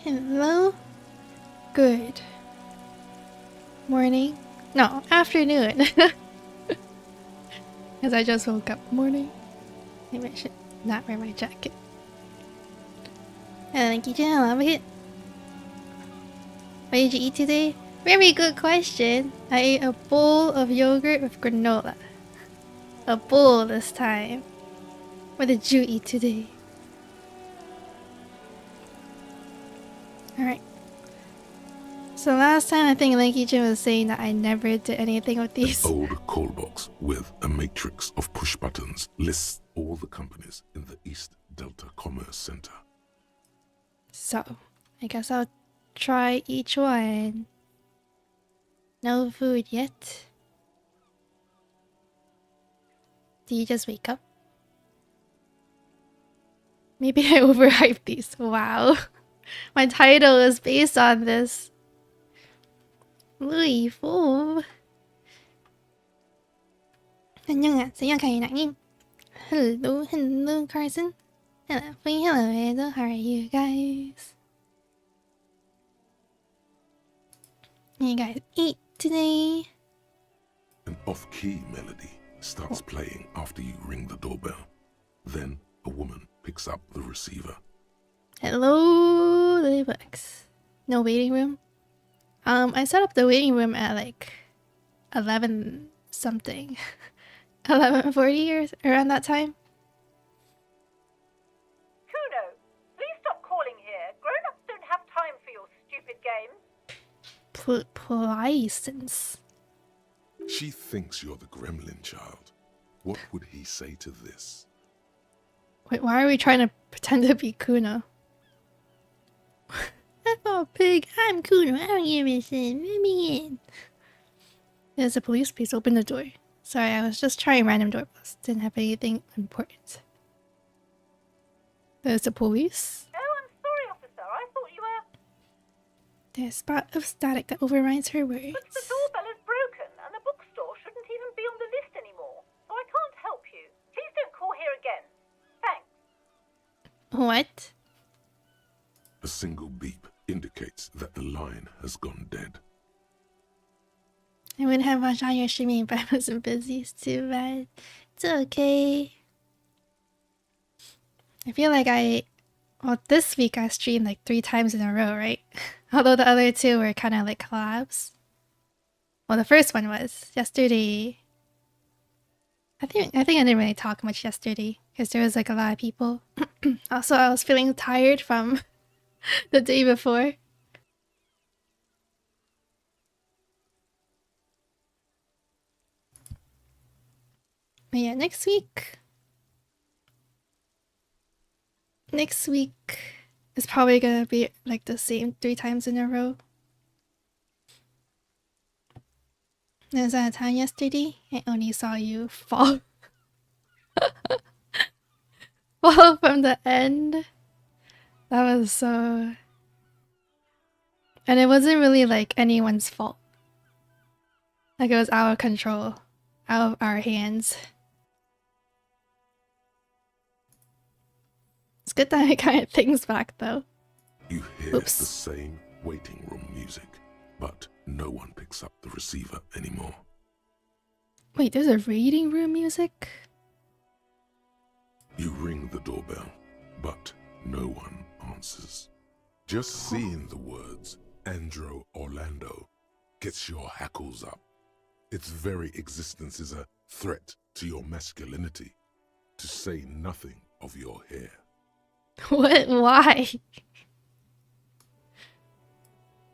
Hello? Good morning? No, afternoon. Because I just woke up. Morning. Maybe I should not wear my jacket. Thank you, Jen. I love it. What did you eat today? Very good question. I ate a bowl of yogurt with granola. A bowl this time. What did you eat today? Alright. So last time I think Lanky Jim was saying that I never did anything with these. An old call box with a matrix of push buttons lists all the companies in the East Delta Commerce Center. So, I guess I'll try each one. No food yet. Do you just wake up? Maybe I overhyped these. Wow. My title is based on this. Louis Vuitton. 안녕하세요, 가인아님. Hello, Carson. Hello, Edo. How are you guys? You guys eat today? An off-key melody starts playing after you ring the doorbell. Then a woman picks up the receiver. Hello, Lilybugs. No waiting room? I set up the waiting room at like 11 something. 11:40 or around that time. Kuno, please stop calling here. Grown-ups don't have time for your stupid games. License. She thinks you're the gremlin child. What would he say to this? Wait, why are we trying to pretend to be Kuno? I'm a pig. I'm Kuno. I don't give a shit. Let me in. There's a police. Please open the door. Sorry, I was just trying random doorbells. Didn't have anything important. There's the police. Oh, I'm sorry, officer. I thought you were... There's a spot of static that overrides her words. But the doorbell is broken, and the bookstore shouldn't even be on the list anymore. So I can't help you. Please don't call here again. Thanks. What? A single beep indicates that the line has gone dead. I would have watched all your streaming, but I wasn't busy. It's too bad. It's okay. I feel like well, this week I streamed like 3 times in a row, right? Although the other 2 were kind of like collabs. Well, the first one was yesterday. I think I didn't really talk much yesterday because there was like a lot of people. Also, I was feeling tired from the day before. But yeah, next week is probably gonna be like the same 3 times in a row. There was a time yesterday I only saw you fall. Fall from the end. That was so... And it wasn't really like anyone's fault. Like it was out of control. Out of our hands. It's good that I got things back though. You hear the same waiting room music, but no one picks up the receiver anymore. Wait, there's a reading room music? You ring the doorbell, but no one answers. Just seeing the words Andro Orlando gets your hackles up. Its very existence is a threat to your masculinity, to say nothing of your hair. What? Why?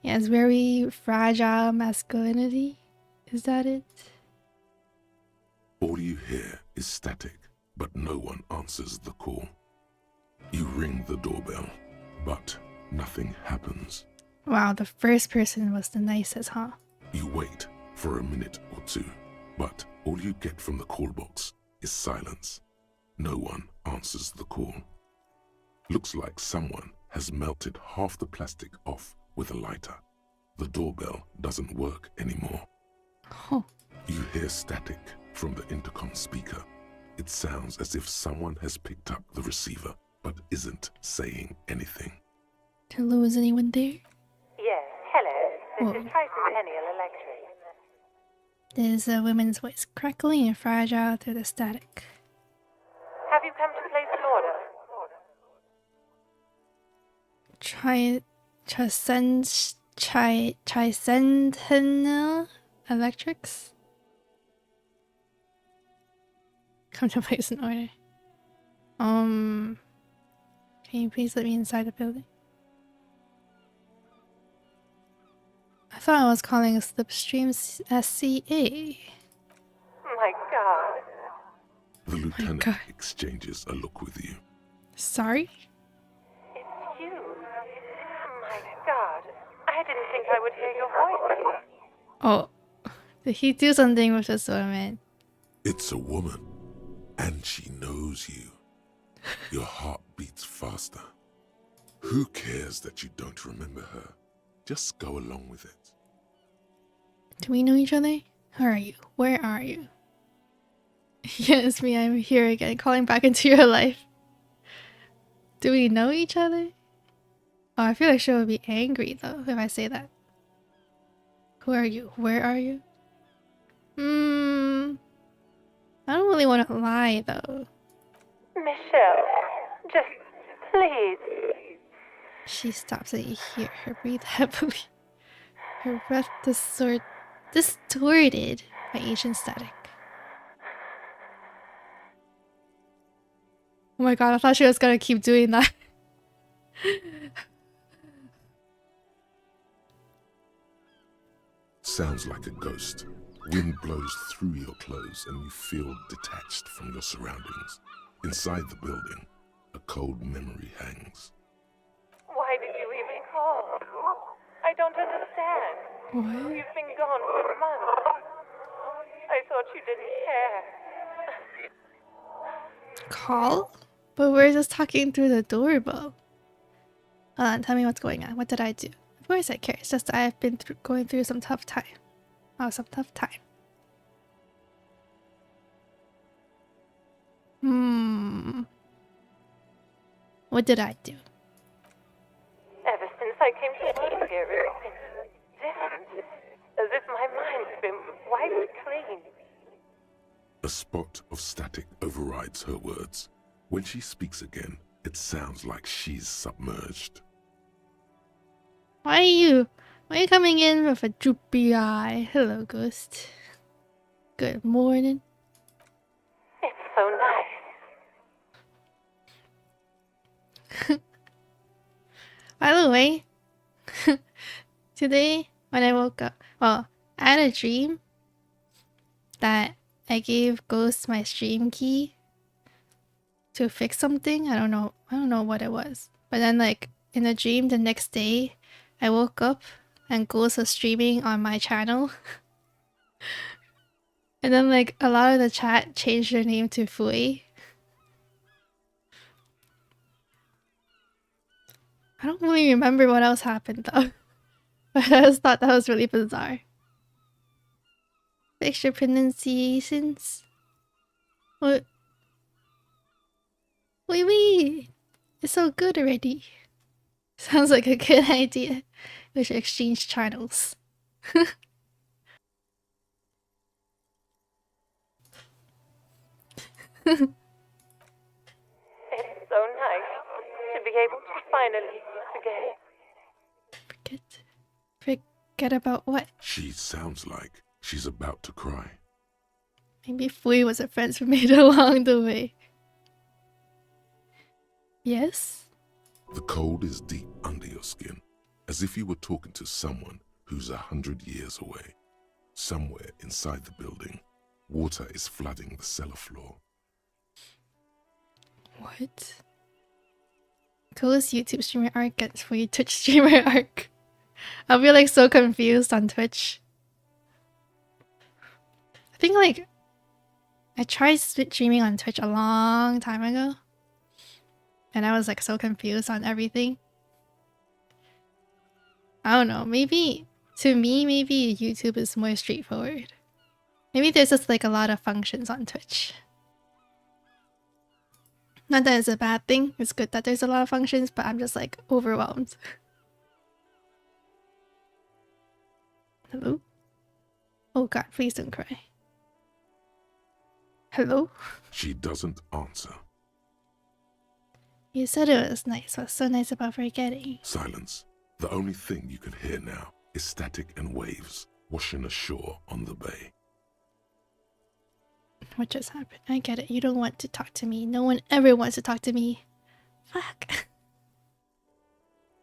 He has very fragile masculinity. Is that it? All you hear is static, but no one answers the call. You ring the doorbell, but nothing happens. Wow, the first person was the nicest, huh? You wait for a minute or two, but all you get from the call box is silence. No one answers the call. Looks like someone has melted half the plastic off with a lighter. The doorbell doesn't work anymore. Huh. You hear static from the intercom speaker. It sounds as if someone has picked up the receiver but isn't saying anything. Hello, is anyone there? Yes, hello. Whoa. This is Tricentennial Electric. There's a woman's voice crackling and fragile through the static. Have you come to place an order? Tricentennial Electrics? Come to place an order. Can you please let me inside the building? I thought I was calling a Slipstream SCA. My God. The lieutenant God. exchanges a look with you. Sorry? It's you. My God. I didn't think I would hear your voice. Oh, did he do something with this woman? It's a woman, and she knows you. Your heart beats faster. Who cares that you don't remember her? Just go along with it. Do we know each other? Who are you? Where are you? Yes, me, I'm here again, calling back into your life. Do we know each other? Oh, I feel like she would be angry though if I say that. Who are you? Where are you? I don't really want to lie though. Michelle, just please. She stops and you hear her breathe heavily. Her breath distorted by ancient static. Oh my god, I thought she was gonna keep doing that. Sounds like a ghost. Wind blows through your clothes and you feel detached from your surroundings. Inside the building, a cold memory hangs. Why did you even call? I don't understand. What? You've been gone for months. I thought you didn't care. Call? But we're just talking through the doorbell. Hold on, tell me what's going on. What did I do? Of course I care. It's just that I've been going through some tough time. Oh, some tough time. What did I do? Ever since I came to work here, it's been different. As if my mind's been wiped clean. A spot of static overrides her words. When she speaks again, it sounds like she's submerged. Why are you coming in with a droopy eye? Hello, ghost. Good morning. It's so nice. By the way, today when I woke up, well, I had a dream that I gave Ghost my stream key to fix something. I don't know what it was. But then like in the dream the next day, I woke up and Ghost was streaming on my channel. And then like a lot of the chat changed their name to Fui. I don't really remember what else happened though. But I just thought that was really bizarre. Fix your pronunciations. What? Wait. It's so good already. Sounds like a good idea. We should exchange channels. finally forget. Forget about what? She sounds like she's about to cry. Maybe Fui was a friend we made along the way. Yes? The cold is deep under your skin, as if you were talking to someone who's 100 years away. Somewhere inside the building, water is flooding the cellar floor. What? Coolest YouTube streamer arc gets Fui Twitch streamer arc. I'll be like so confused on Twitch. I think like I tried streaming on Twitch a long time ago. And I was like so confused on everything. I don't know, maybe to me, maybe YouTube is more straightforward. Maybe there's just like a lot of functions on Twitch. Not that it's a bad thing, it's good that there's a lot of functions, but I'm just like overwhelmed. Hello? Oh god, please don't cry. Hello? She doesn't answer. You said it was nice. What's so nice about forgetting? Silence. The only thing you can hear now is static and waves washing ashore on the bay. What just happened? I get it. You don't want to talk to me. No one ever wants to talk to me. Fuck.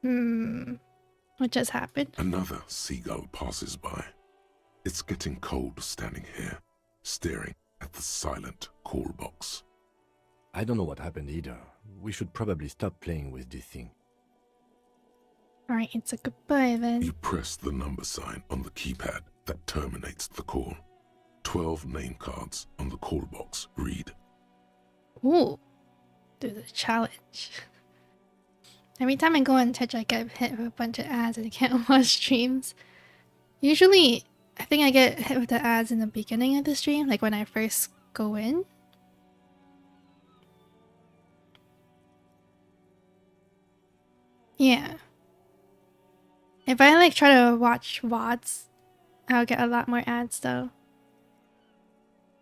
What just happened? Another seagull passes by. It's getting cold standing here, staring at the silent call box. I don't know what happened either. We should probably stop playing with this thing. Alright, it's a goodbye then. You press the number sign on the keypad that terminates the call. 12 name cards on the call box read. Ooh. Do the challenge. Every time I go on Twitch, I get hit with a bunch of ads and I can't watch streams. Usually, I think I get hit with the ads in the beginning of the stream, like when I first go in. Yeah. If I like try to watch VODs, I'll get a lot more ads though.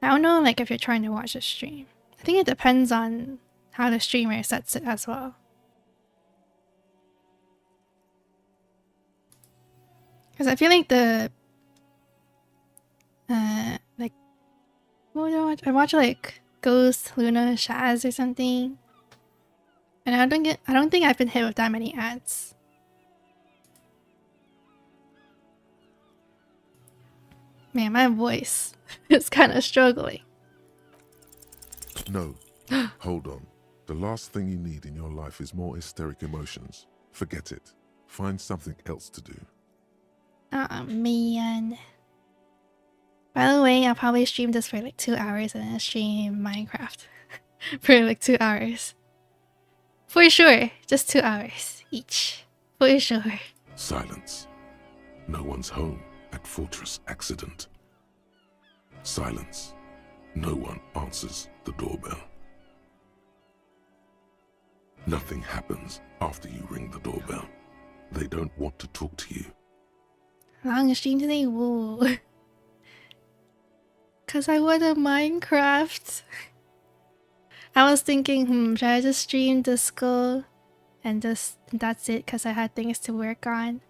I don't know like if you're trying to watch a stream. I think it depends on how the streamer sets it as well. Because I feel like the like what do I watch? I watch like Ghost, Luna, Shaz or something. And I don't think I've been hit with that many ads. Man, my voice is kind of struggling. No, hold on. The last thing you need in your life is more hysteric emotions. Forget it. Find something else to do. Oh man. By the way, I'll probably stream this for like 2 hours and then stream Minecraft for like 2 hours. For sure, just 2 hours each. For sure. Silence. No one's home at Fortress Accident. Silence. No one answers the doorbell. Nothing happens after you ring the doorbell. They don't want to talk to you. Long stream today? Whoa. Cause I wanted Minecraft. I was thinking, should I just stream Disco and that's it because I had things to work on.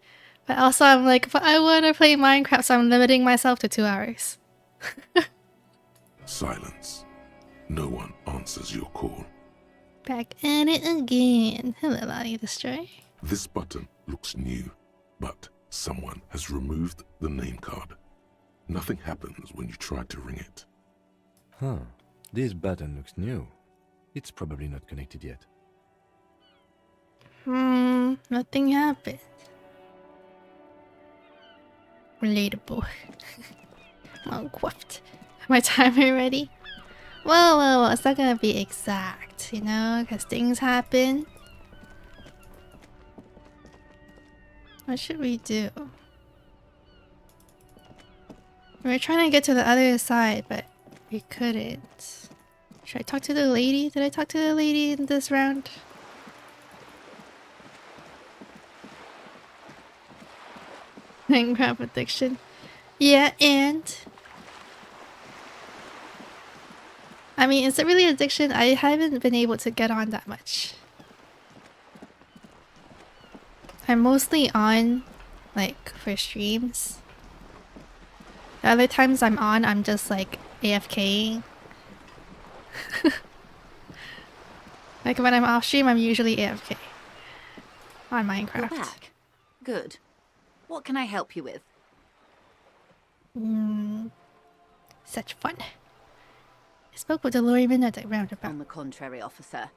But also I'm like, but I want to play Minecraft, so I'm limiting myself to 2 hours. Silence. No one answers your call. Back at it again. Hello, Lottie Destroy. This button looks new, but someone has removed the name card. Nothing happens when you try to ring it. Huh. This button looks new. It's probably not connected yet. Nothing happened. Relatable. I'm quaffed. My timer ready? Whoa, it's not gonna be exact, you know, because things happen. What should we do? We were trying to get to the other side, but we couldn't. Should I talk to the lady? Did I talk to the lady in this round? Minecraft addiction. Yeah, and I mean, is it really addiction? I haven't been able to get on that much. I'm mostly on, like, for streams. The other times I'm on, I'm just, like, AFKing. Like, when I'm off stream, I'm usually AFK. On Minecraft. You're back. Good. What can I help you with? Such fun. I spoke with the lorryman at the roundabout. On the contrary, officer.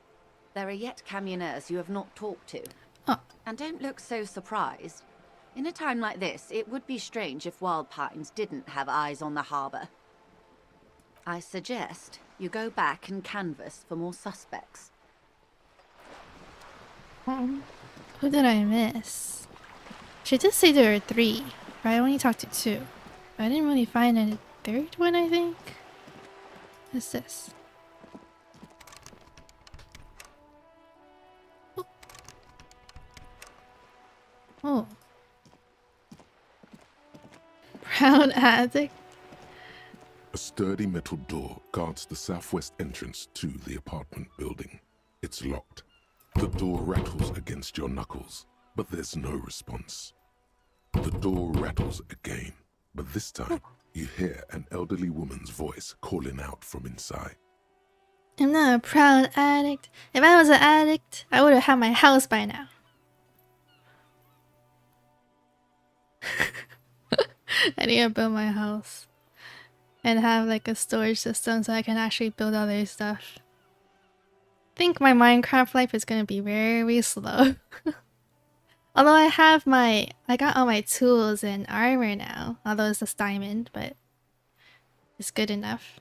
There are yet camioners you have not talked to. Oh. And don't look so surprised. In a time like this, it would be strange if Wild Pines didn't have eyes on the harbour. I suggest you go back and canvass for more suspects. Who did I miss? She did say there were 3, but I only talked to 2. I didn't really find a 3rd one, I think. What's this? Oh. Brown attic. A sturdy metal door guards the southwest entrance to the apartment building. It's locked. The door rattles against your knuckles, but there's no response. The door rattles again, but this time you hear an elderly woman's voice calling out from inside. I'm not a proud addict. If I was an addict, I would have had my house by now. I need to build my house and have like a storage system so I can actually build other stuff. I think my Minecraft life is gonna be very slow. Although I got all my tools and armor now. Although it's just diamond, but it's good enough.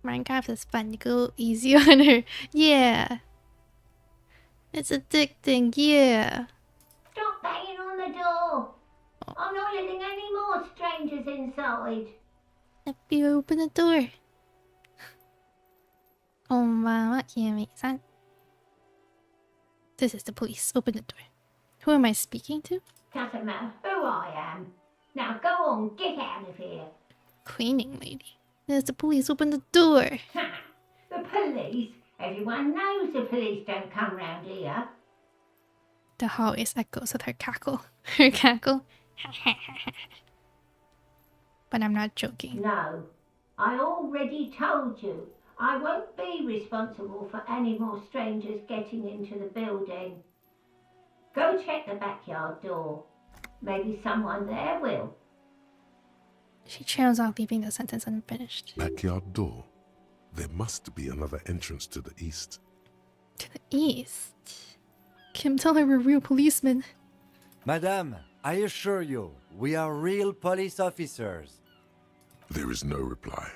Minecraft is fun. You go easy on her. Yeah. It's addicting. Yeah. Stop banging on the door. I'm not letting any more strangers inside. If you open the door. こんばんは、きよみさん. This is the police. Open the door. Who am I speaking to? Doesn't matter who I am. Now go on, get out of here. Cleaning lady. There's the police. Open the door. The police? Everyone knows the police don't come round here. The hallways echoes with her cackle. Her cackle. But I'm not joking. No, I already told you. I won't be responsible for any more strangers getting into the building. Go check the backyard door. Maybe someone there will. She trails off, leaving the sentence unfinished. Backyard door. There must be another entrance to the east. To the east? Kim, tell her we're real policemen. Madame, I assure you, we are real police officers. There is no reply.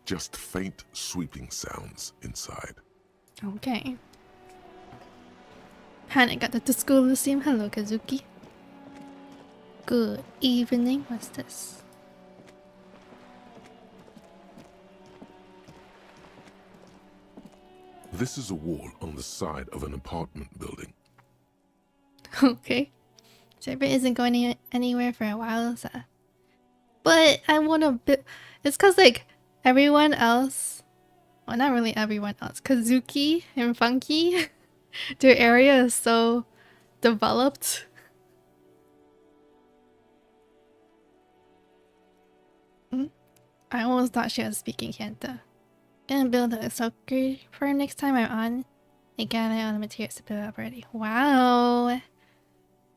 Just faint, sweeping sounds inside. Okay. Panic at the disco Elysium. Hello, Kazuki. Good evening. What's this? This is a wall on the side of an apartment building. Okay. Server isn't going anywhere for a while, so. But I want to build. It's because, like, everyone else. Well, not really everyone else. Kazuki and Funky. Their area is so developed. I almost thought she was speaking Kanto. Gonna build a soccer farm next time I'm on. I gather all the materials to build up already. Wow.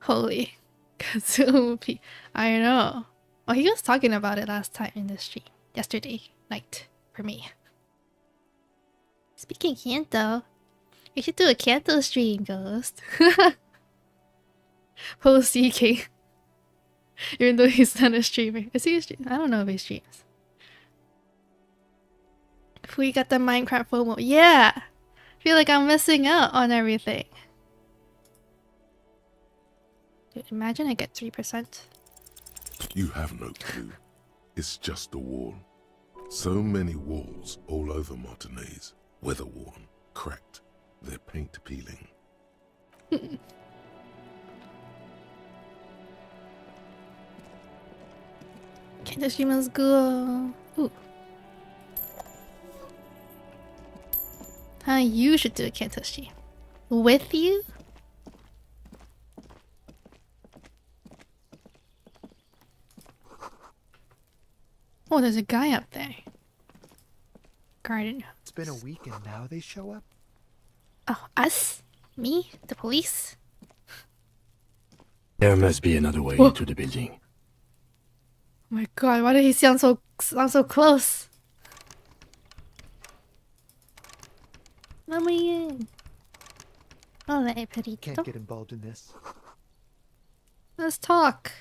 Holy. Kazuki. I know. Well, he was talking about it last time in the stream. Yesterday night for me. Speaking Kanto. We should do a Kanto stream, Ghost. Post CK. Even though he's not a streamer. Is he a streamer? I don't know if he streams. We got the Minecraft FOMO. Yeah! I feel like I'm missing out on everything. Dude, imagine I get 3%. You have no clue. It's just a wall. So many walls all over Martinez. Weather-worn, cracked, their paint peeling. Kanto streamers go. Ooh. You should do a Kanto stream. With you? Oh, there's a guy up there. Garden. It's been a week and now they show up? Oh, us? Me? The police? There must be another way Whoa. into the building. Oh my god, why did he sound so close? Let me in. Hola, Can't perito. get involved in this. Let's talk.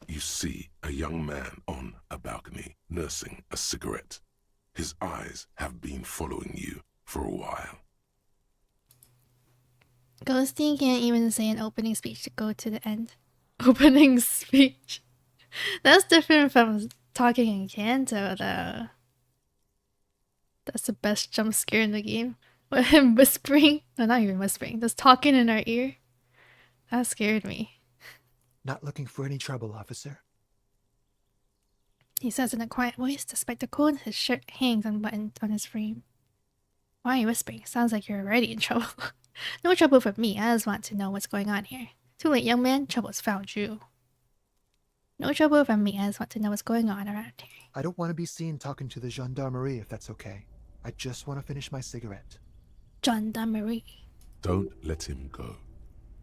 You see a young man on a balcony nursing a cigarette. His eyes have been following you for a while. Ghosting can't even say an opening speech to go to the end. Opening speech. That's different from talking in Kanto, though. That's the best jump scare in the game. With him whispering. No, not even whispering. Just talking in our ear. That scared me. Not looking for any trouble, officer. He says in a quiet voice, despite the cold, his shirt hangs unbuttoned on his frame. Why are you whispering? Sounds like you're already in trouble. No trouble for me. I just want to know what's going on here. Too late, young man. Trouble's found you. No trouble from me. I just want to know what's going on around here. I don't want to be seen talking to the gendarmerie if that's okay. I just want to finish my cigarette. Gendarmerie. Don't let him go.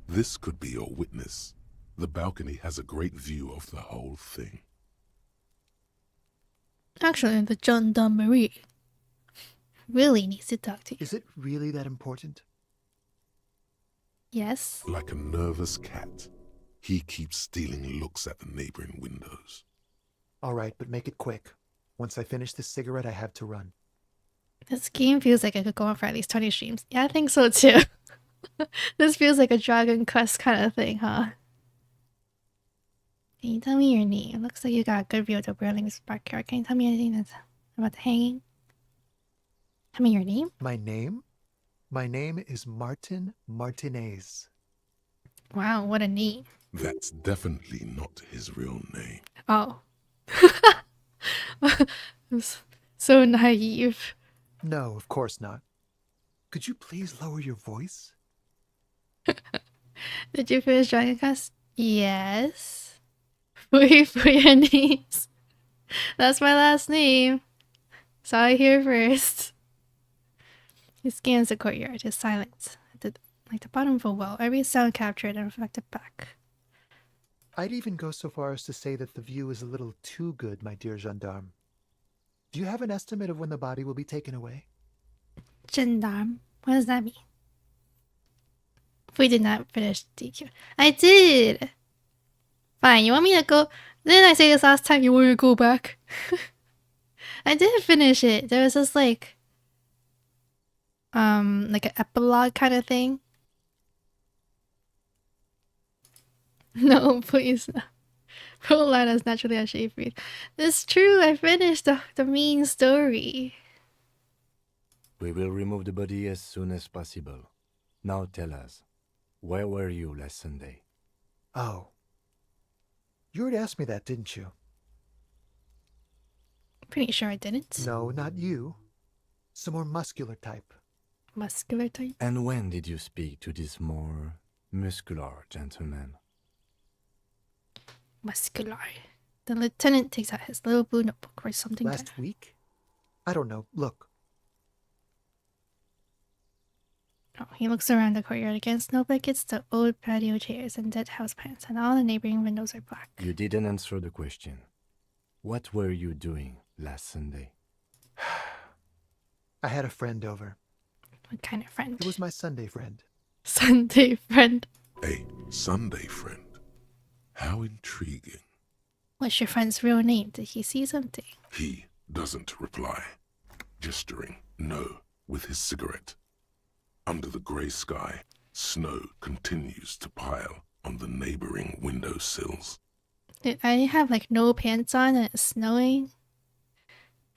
This could be your witness. The balcony has a great view of the whole thing. Actually, the gendarmerie really needs to talk to you. Is it really that important? Yes. Like a nervous cat, he keeps stealing looks at the neighboring windows. All right, but make it quick. Once I finish this cigarette, I have to run. This game feels like it could go on for at least 20 streams. Yeah, I think so too. This feels like a Dragon Quest kind of thing, huh? Can you tell me your name? It looks like you got a good view of the Burling's backyard. Can you tell me anything that's about the hanging? Tell me your name? My name? My name is Martin Martinez. Wow, what a name. That's definitely not his real name. Oh. I'm so naive. No, of course not. Could you please lower your voice? Did you finish Dragon Quest? Yes. Wait for your names. That's my last name. Saw it here first. He scans the courtyard. His silence. Like the bottom of a well, every sound captured and reflected back. I'd even go so far as to say that the view is a little too good, my dear gendarme. Do you have an estimate of when the body will be taken away? Gendarme? What does that mean? We did not finish DQ. I did! Fine, you want me to go? Didn't I say this last time you want me to go back? I did finish it. There was this like an epilogue kind of thing. No, please. Polana is naturally a shade breed. It's true, I finished the main story. We will remove the body as soon as possible. Now tell us, where were you last Sunday? Oh. You already asked me that, didn't you? Pretty sure I didn't. No, not you. Some more muscular type. Muscular type? And when did you speak to this more muscular gentleman? Muscular. The lieutenant takes out his little blue notebook or something. Last week? I don't know. Look. Oh, he looks around the courtyard again. Snow blankets, the old patio chairs, and dead houseplants, and all the neighboring windows are black. You didn't answer the question. What were you doing last Sunday? I had a friend over. What kind of friend? It was my Sunday friend. Sunday friend. A Sunday friend. How intriguing. What's your friend's real name? Did he see something? He doesn't reply, gesturing no with his cigarette. Under the grey sky, snow continues to pile on the neighboring windowsills. Dude, I have like no pants on and it's snowing.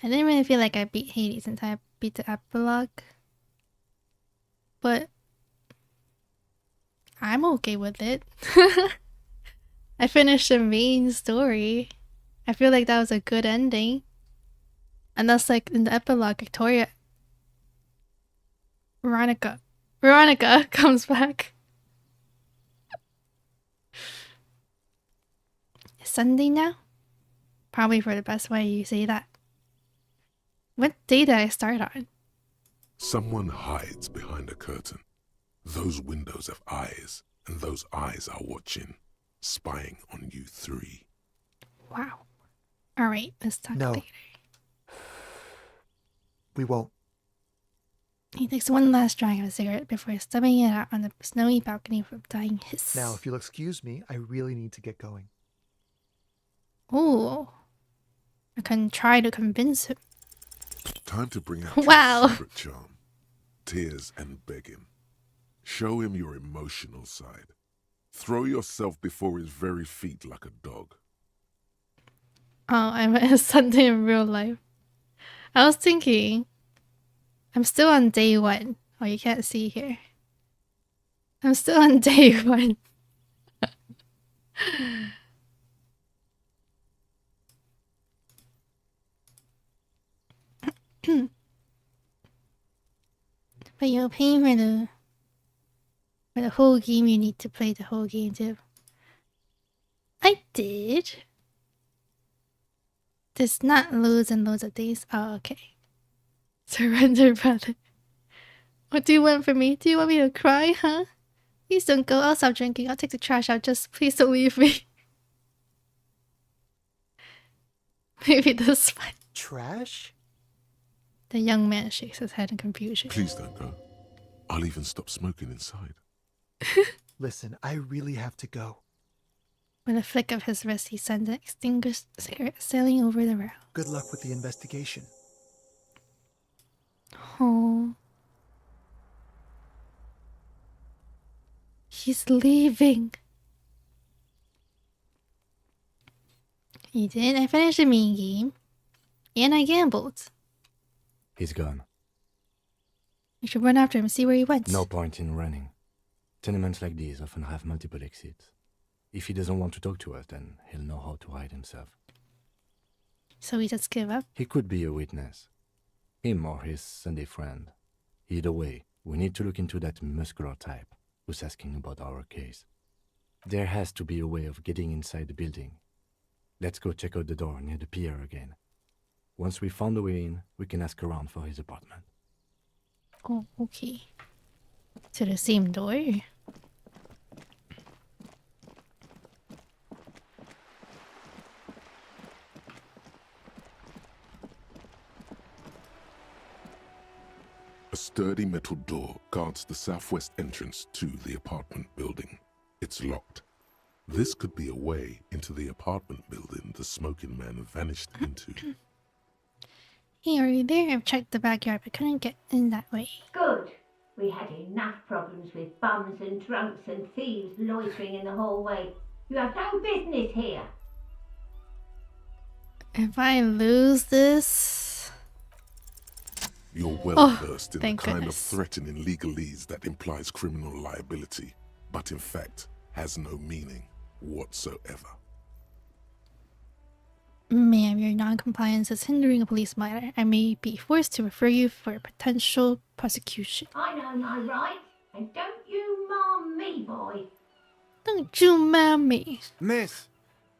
I didn't really feel like I beat Hades until I beat the epilogue. But I'm okay with it. I finished the main story. I feel like that was a good ending. And that's like in the epilogue, Veronica comes back. It's Sunday now? Probably for the best way you say that. What day did I start on? Someone hides behind a curtain. Those windows have eyes, and those eyes are watching, spying on you three. Wow. Alright, let's talk No. later. We won't. He takes one last drag of a cigarette before stubbing it out on the snowy balcony for a dying hiss. Now, if you'll excuse me, I really need to get going. Ooh. I can try to convince him. Time to bring out Wow. your secret charm. Tears and begging. Show him your emotional side. Throw yourself before his very feet like a dog. Oh, I met Sunday in real life. I was thinking, I'm still on day 1. Oh, you can't see here. I'm still on day 1. But you're paying for the whole game. You need to play the whole game too. I did. There's not loads and loads of days. Oh, okay. Surrender, brother. What do you want from me? Do you want me to cry, huh? Please don't go. I'll stop drinking. I'll take the trash out. Just please don't leave me. Maybe this one. Trash? The young man shakes his head in confusion. Please don't go. I'll even stop smoking inside. Listen, I really have to go. With a flick of his wrist, he sends an extinguished cigarette sailing over the rail. Good luck with the investigation. Oh. He's leaving. He did. I finished the main game. And I gambled. He's gone. We should run after him, see where he went. No point in running. Tenements like these often have multiple exits. If he doesn't want to talk to us, then he'll know how to hide himself. So we just give up? He could be a witness. Him or his Sunday friend. Either way, we need to look into that muscular type who's asking about our case. There has to be a way of getting inside the building. Let's go check out the door near the pier again. Once we found a way in, we can ask around for his apartment. Oh, okay. To the same door? A sturdy metal door guards the southwest entrance to the apartment building. It's locked. This could be a way into the apartment building the smoking man vanished into. Hey, are you there? I've checked the backyard but couldn't get in that way. Good. We had enough problems with bums and drunks and thieves loitering in the hallway. You have no business here. If I lose this... You're well versed in the thank kind goodness. of threatening legalese that implies criminal liability, but in fact has no meaning whatsoever. Ma'am, your non-compliance is hindering a police matter. I may be forced to refer you for potential prosecution. I know my rights, and don't you mom me, boy. Don't you ma'am me. Miss,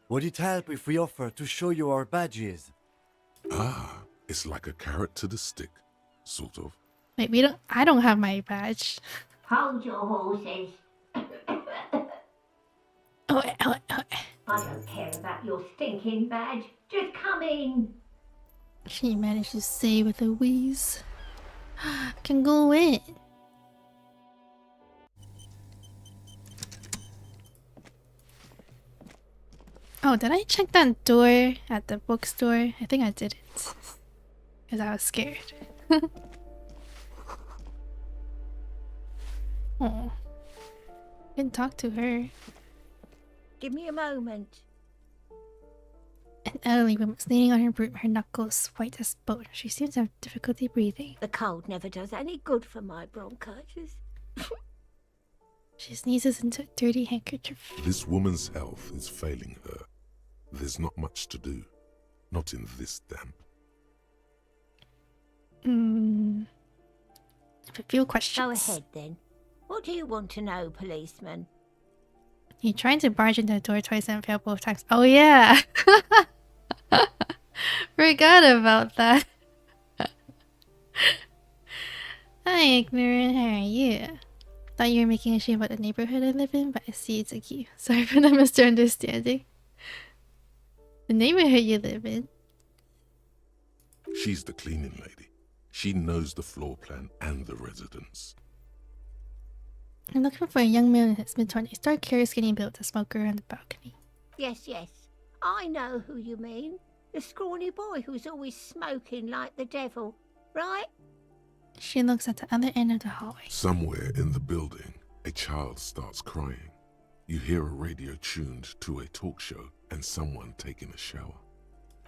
would it help if we offer to show you our badges? Ah, it's like a carrot to the stick, sort of. Wait, I don't have my badge. Hold your horses. Oh. I don't care about your stinking badge. Just come in. She managed to say with a wheeze. Can go in. Oh, did I check that door at the bookstore? I think I didn't. Because I was scared. Oh. Didn't talk to her. Give me a moment. An elderly woman was leaning on her broom, her knuckles white as bone. She seems to have difficulty breathing. The cold never does any good for my bronchitis. She sneezes into a dirty handkerchief. This woman's health is failing her. There's not much to do. Not in this damp. A few questions. Go ahead then. What do you want to know, policeman? He tried to barge into the door twice and failed both times. Oh yeah! Forgot about that. Hi, ignorant. How are you? Thought you were making a shame about the neighborhood I live in, but I see it's a key. Sorry for the misunderstanding. The neighborhood you live in? She's the cleaning lady. She knows the floor plan and the residence. I'm looking for a young man in his mid-20s, dark hair, skinny build, a smoker on the balcony. Yes, yes. I know who you mean. The scrawny boy who's always smoking like the devil, right? She looks at the other end of the hallway. Somewhere in the building, a child starts crying. You hear a radio tuned to a talk show and someone taking a shower.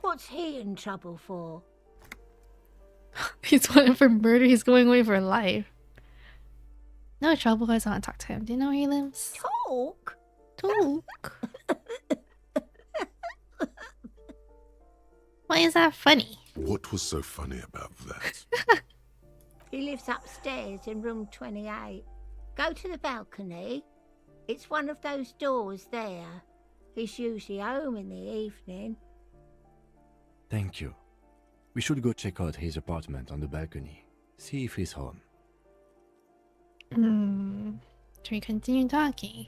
What's he in trouble for? He's wanted for murder, he's going away for life. No trouble, I just want to talk to him. Do you know where he lives? Talk? Talk? Why is that funny? What was so funny about that? He lives upstairs in room 28. Go to the balcony. It's one of those doors there. He's usually home in the evening. Thank you. We should go check out his apartment on the balcony. See if he's home. Should we continue talking?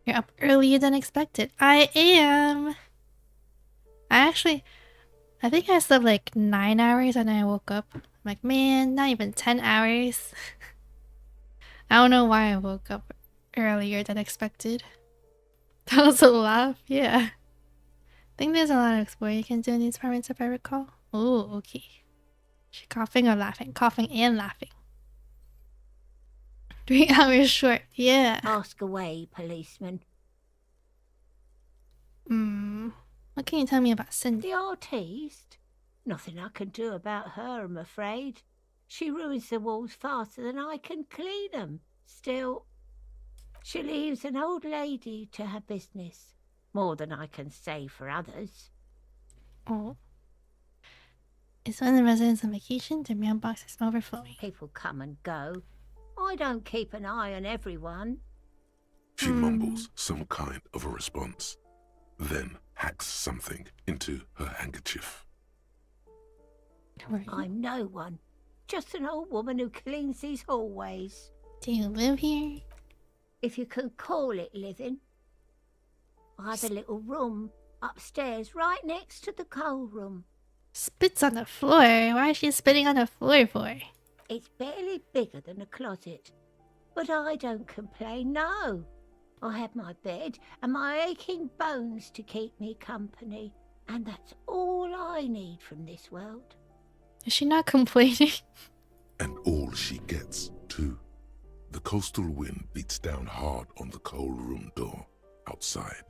You're up earlier than expected. I am. I think I slept like 9 hours and I woke up. I'm like, man, not even 10 hours. I don't know why I woke up earlier than expected. That was a laugh, yeah. I think there's a lot of exploring you can do in these apartments if I recall. Oh, okay. She coughing or laughing? Coughing and laughing. 3 hours short, yeah. Ask away, policeman. What can you tell me about Cindy? The artiste? Nothing I can do about her, I'm afraid. She ruins the walls faster than I can clean them. Still, she leaves an old lady to her business. More than I can say for others. Oh. Is one of the residents on vacation? The mailbox is overflowing. People come and go. I don't keep an eye on everyone. She mumbles some kind of a response, then hacks something into her handkerchief. I'm no one. Just an old woman who cleans these hallways. Do you live here? If you can call it living. I have a little room upstairs right next to the coal room. Spits on the floor? Why is she spitting on the floor for? It's barely bigger than a closet. But I don't complain, no. I have my bed and my aching bones to keep me company. And that's all I need from this world. Is she not complaining? And all she gets, too. The coastal wind beats down hard on the coal room door outside.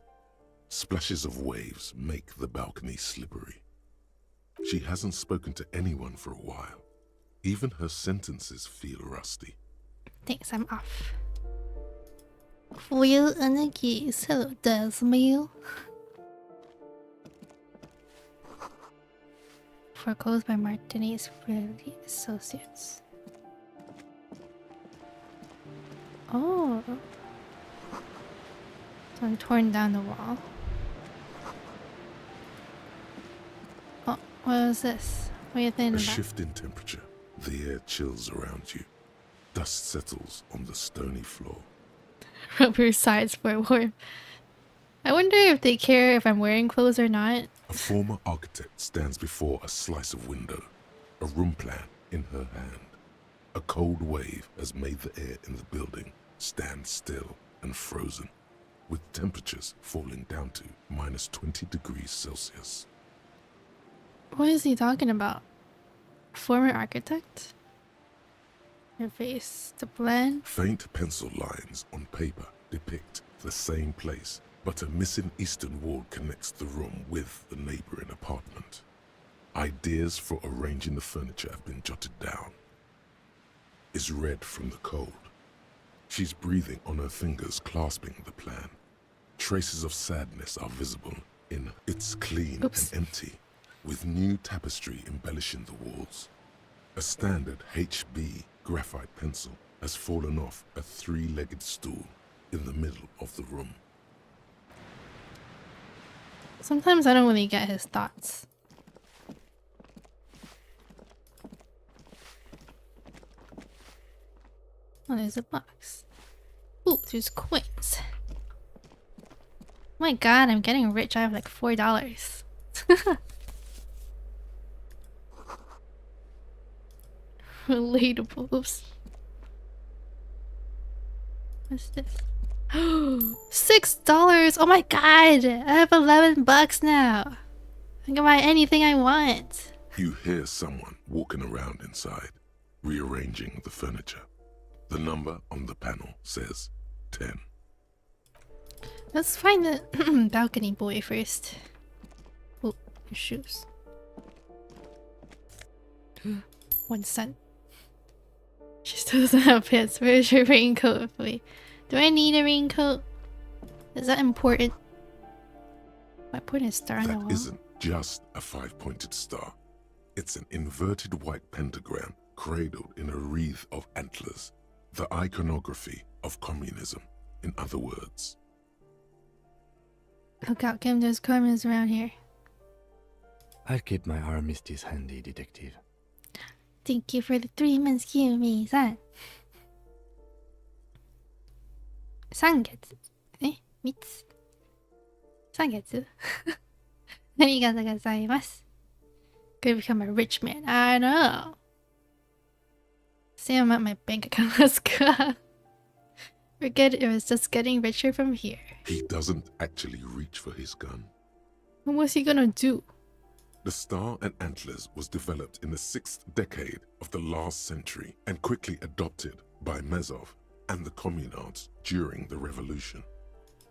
Splashes of waves make the balcony slippery. She hasn't spoken to anyone for a while. Even her sentences feel rusty. Thanks, I'm off. Wheel and a geese. Hello, Desmeal. Foreclosed by Martinez Friendly Associates. Oh. Someone torn down the wall. Oh, what was this? What are you thinking A about? shift in temperature. The air chills around you. Dust settles on the stony floor. Rubber sides for warmth. I wonder if they care if I'm wearing clothes or not. A former architect stands before a slice of window, a room plan in her hand. A cold wave has made the air in the building stand still and frozen, with temperatures falling down to minus 20 degrees Celsius. What is he talking about? Former architect? Her face, the plan? Faint pencil lines on paper depict the same place, but a missing eastern wall connects the room with the neighboring apartment. Ideas for arranging the furniture have been jotted down. Is red from the cold. She's breathing on her fingers, clasping the plan. Traces of sadness are visible in it's clean and empty, with new tapestry embellishing the walls. A standard HB graphite pencil has fallen off a three-legged stool in the middle of the room. Sometimes I don't really get his thoughts. Oh, there's a box. Ooh, there's coins. Oh my god, I'm getting rich. I have like $4. Relatables. What's this? $6! Oh my god! I have $11 now. I can buy anything I want. You hear someone walking around inside, rearranging the furniture. The number on the panel says 10. Let's find the balcony boy first. Oh, your shoes. 1 cent. She still doesn't have pants. Where's your raincoat? Wait, do I need a raincoat? Is that important? My point is star on the wall. That isn't just a 5-pointed star. It's an inverted white pentagram cradled in a wreath of antlers. The iconography of communism, in other words. Look out, Kim, there's communists around here. I'll keep my armistice handy, detective. Thank you for the 3 months, Kumi-san. 3月3つ3月ありがとうございます Gonna become a rich man. I know. Same amount my bank account has got. Forget it was just getting richer from here. He doesn't actually reach for his gun. What was he gonna do? The star and antlers was developed in the 6th decade of the last century and quickly adopted by Mezov and the communards during the revolution.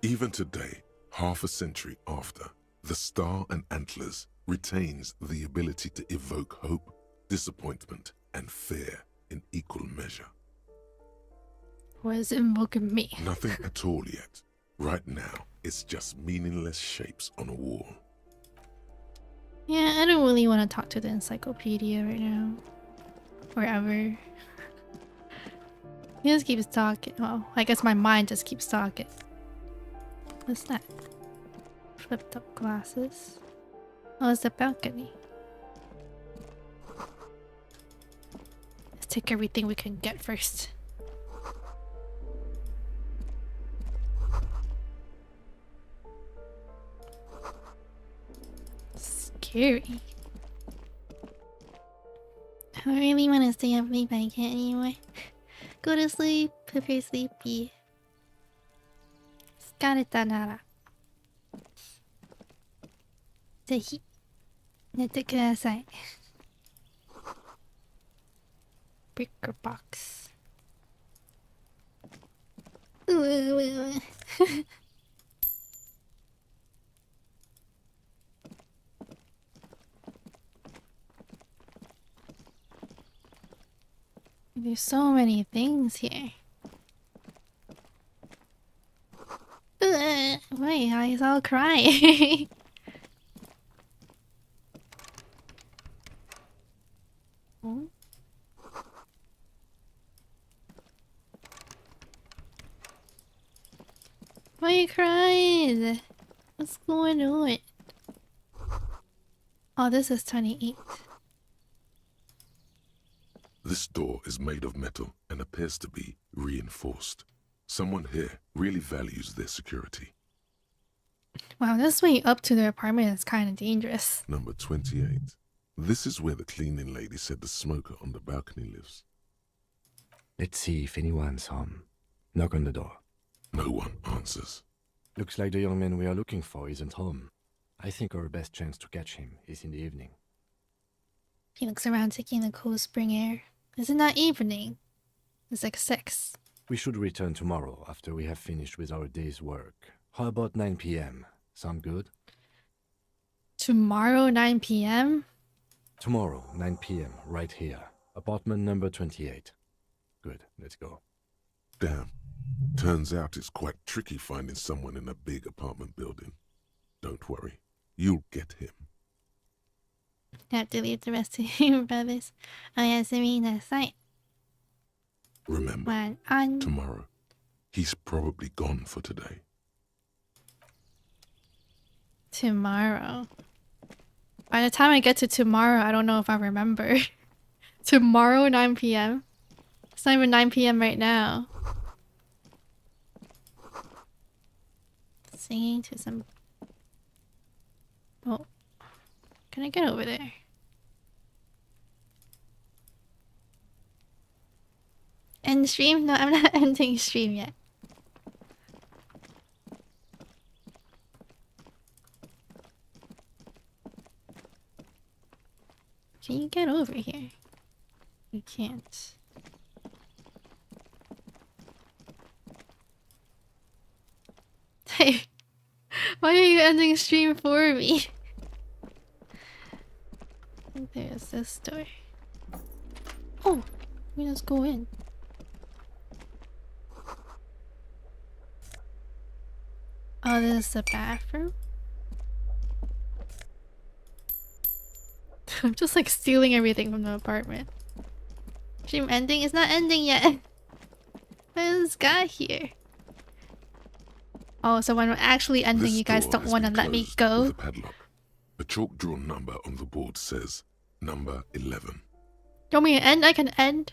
Even today, half a century after, the star and antlers retains the ability to evoke hope, disappointment, and fear in equal measure. What is invoking me? Nothing at all yet. Right now, it's just meaningless shapes on a wall. Yeah, I don't really want to talk to the encyclopedia right now. Or ever. He just keeps talking. Well, I guess my mind just keeps talking. What's that? Flipped up glasses. Oh, it's the balcony. Let's take everything we can get first. Scary. I don't really want to stay up late, but I can't anymore. Go to sleep if you're sleepy. 疲れたならぜひ寝てください Breaker box. There's so many things here. Wait, I all crying. Oh. Why are you crying? What's going on? Oh, this is 28. This door is made of metal and appears to be reinforced. Someone here really values their security. Wow, this way up to their apartment is kind of dangerous. Number 28. This is where the cleaning lady said the smoker on the balcony lives. Let's see if anyone's home. Knock on the door. No one answers. Looks like the young man we are looking for isn't home. I think our best chance to catch him is in the evening. He looks around taking the cool spring air. Is it not evening? It's like 6. We should return tomorrow after we have finished with our day's work. How about 9 p.m.? Sound good? Tomorrow 9 p.m.? Tomorrow, 9 p.m., right here. Apartment number 28. Good, let's go. Damn. Turns out it's quite tricky finding someone in a big apartment building. Don't worry. You'll get him. I have to leave the rest of you brothers. Oyasumi nasai. Remember, tomorrow, he's probably gone for today. Tomorrow. By the time I get to tomorrow, I don't know if I remember. Tomorrow 9 p.m. It's not even 9 p.m. right now. Singing to some... Oh. Can I get over there? End stream? No, I'm not ending stream yet. Can you get over here? You can't. Hey, why are you ending stream for me? There's this door. Oh, we just go in. Oh, this is the bathroom? I'm just like stealing everything from the apartment. Stream ending? It's not ending yet. What is this guy here? Oh, so when we're actually ending, This you guys door don't has want to been let me closed go? with a padlock. A chalk drawn number on the board says number 11. You want me to end? I can end.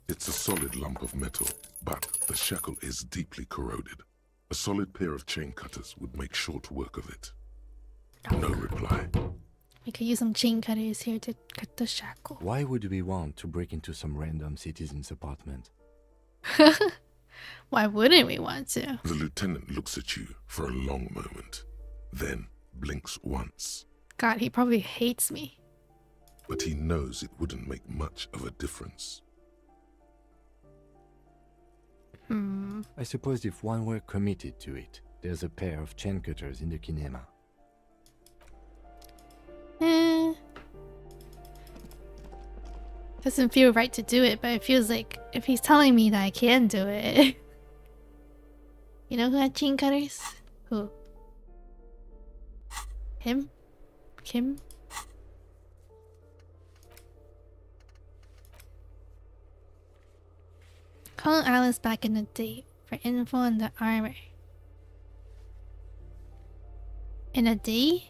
It's a solid lump of metal, but the shackle is deeply corroded. A solid pair of chain cutters would make short work of it. No reply. We could use some chain cutters here to cut the shackle. Why would we want to break into some random citizen's apartment? Why wouldn't we want to? The lieutenant looks at you for a long moment, then blinks once. God, he probably hates me. But he knows it wouldn't make much of a difference. I suppose if one were committed to it, there's a pair of chain cutters in the kinema. Doesn't feel right to do it, but it feels like if he's telling me that I can do it. You know who had chain cutters? Who? Him? Kim? Call Alice back in the day for info on the armor. In a day?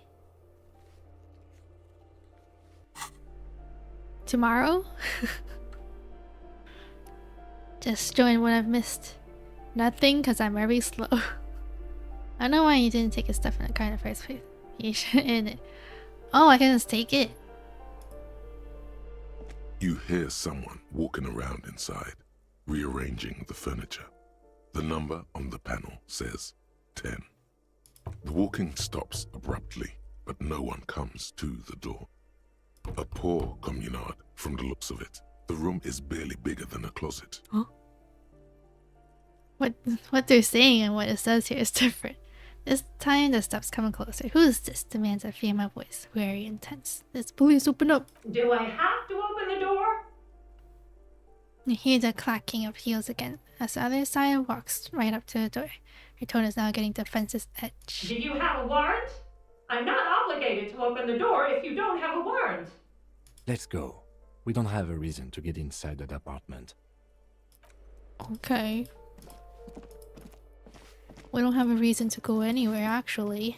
Tomorrow? Just join what I've missed. Nothing, because I'm very slow. I don't know why you didn't take his stuff in the car in the first place. You should in it. Oh, I can just take it. You hear someone walking around inside, rearranging the furniture. The number on the panel says 10. The walking stops abruptly, but no one comes to the door. A poor communard, from the looks of it. The room is barely bigger than a closet. Huh? What they're saying and what it says here is different. This time the steps coming closer. Who's this? Demands a female voice, very intense. This police, open up. Do I have to open the door? You hear the clacking of heels again as the other side walks right up to the door. Her tone is now getting to fence's edge. Do you have a warrant? I'm not obligated to open the door if you don't have a warrant. Let's go. We don't have a reason to get inside that apartment. Okay. We don't have a reason to go anywhere, actually.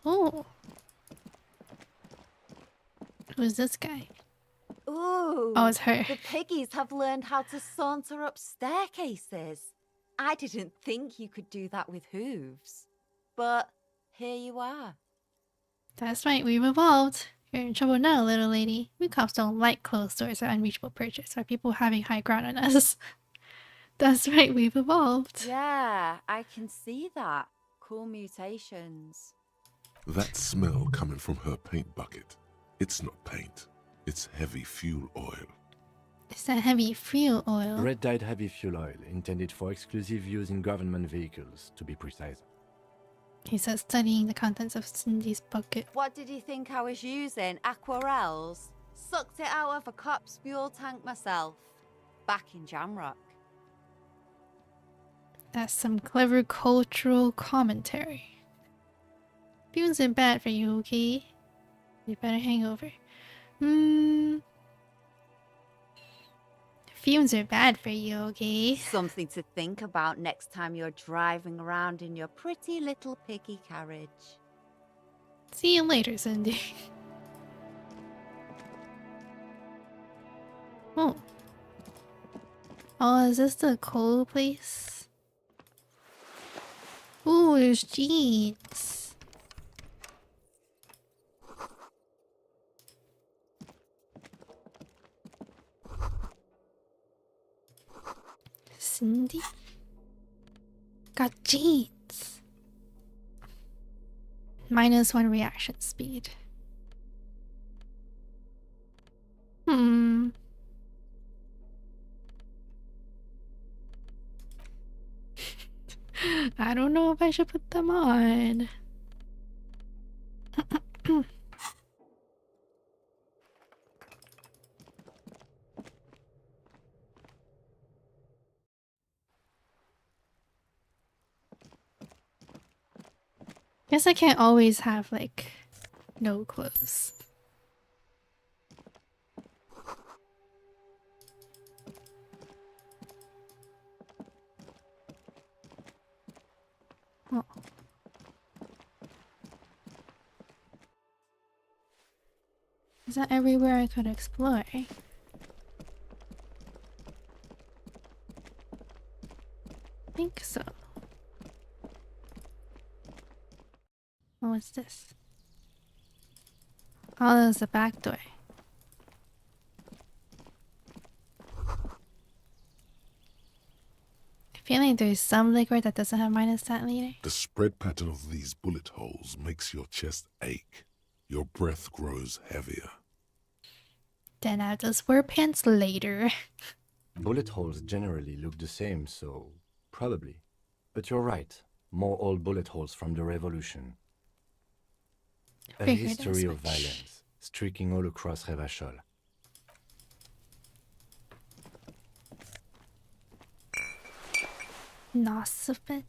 Oh. Who's this guy? Ooh. Oh, it's her. The piggies have learned how to saunter up staircases. I didn't think you could do that with hooves. But here you are. That's right, we've evolved. You're in trouble now, little lady. We cops don't like closed doors or unreachable perches or people having high ground on us. That's right, we've evolved. Yeah, I can see that. Cool mutations. That smell coming from her paint bucket. It's not paint. It's heavy fuel oil. Is that heavy fuel oil? Red-dyed heavy fuel oil, intended for exclusive use in government vehicles, to be precise. He says studying the contents of Cindy's bucket. What did you think I was using? Aquarels? Sucked it out of a cop's fuel tank myself. Back in Jamrock. That's some clever cultural commentary. Fumes are bad for you, okay? You better hang over. Fumes are bad for you, okay? Something to think about next time you're driving around in your pretty little piggy carriage. See you later, Cindy. Oh. Oh, is this the coal place? Ooh, there's jeans. Cindy? Got jeans. -1 reaction speed. I don't know if I should put them on. Guess I can't always have, like, no clothes. Oh. Is that everywhere I could explore? I think so. Oh, what's this? Oh, there's a back door. I feel like there's some liquid that doesn't have -that later. The spread pattern of these bullet holes makes your chest ache. Your breath grows heavier. Then I'll just wear pants later. Bullet holes generally look the same, so probably. But you're right. More old bullet holes from the revolution. A Figured history as of much. violence, streaking all across Revachol. Nosopet.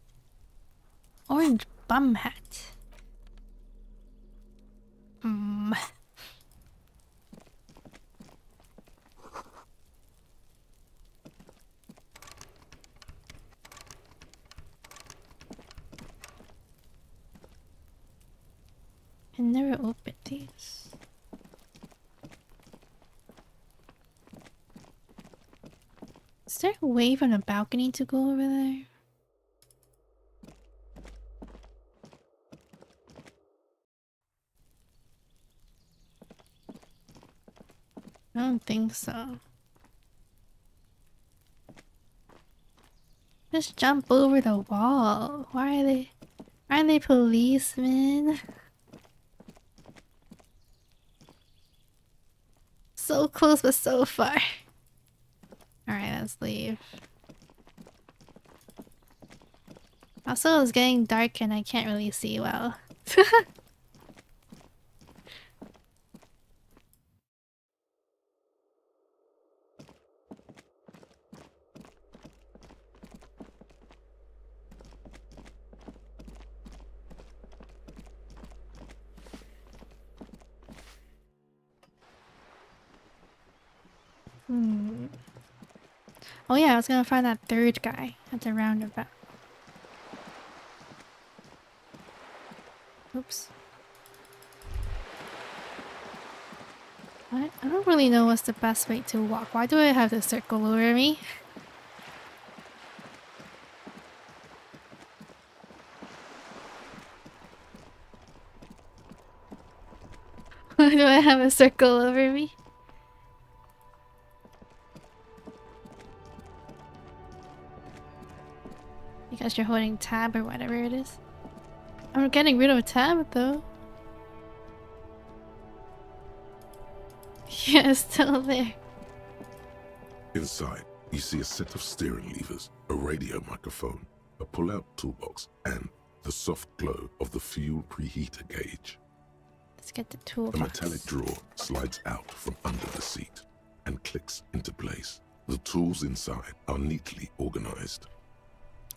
Orange bum hat. I never opened these. Is there a way from the balcony to go over there? I don't think so. Just jump over the wall. Why aren't they policemen? So close but so far. Alright, let's leave. Also, it's getting dark and I can't really see well. Oh yeah, I was gonna find that third guy at the roundabout. Oops. I don't really know what's the best way to walk. Why do I have to circle over me? Why do I have a circle over me? Because you're holding tab or whatever it is. I'm getting rid of tab though. Yeah, it's still there. Inside, you see a set of steering levers, a radio microphone, a pull-out toolbox, and the soft glow of the fuel preheater gauge. Let's get the toolbox. A metallic drawer slides out from under the seat and clicks into place. The tools inside are neatly organized.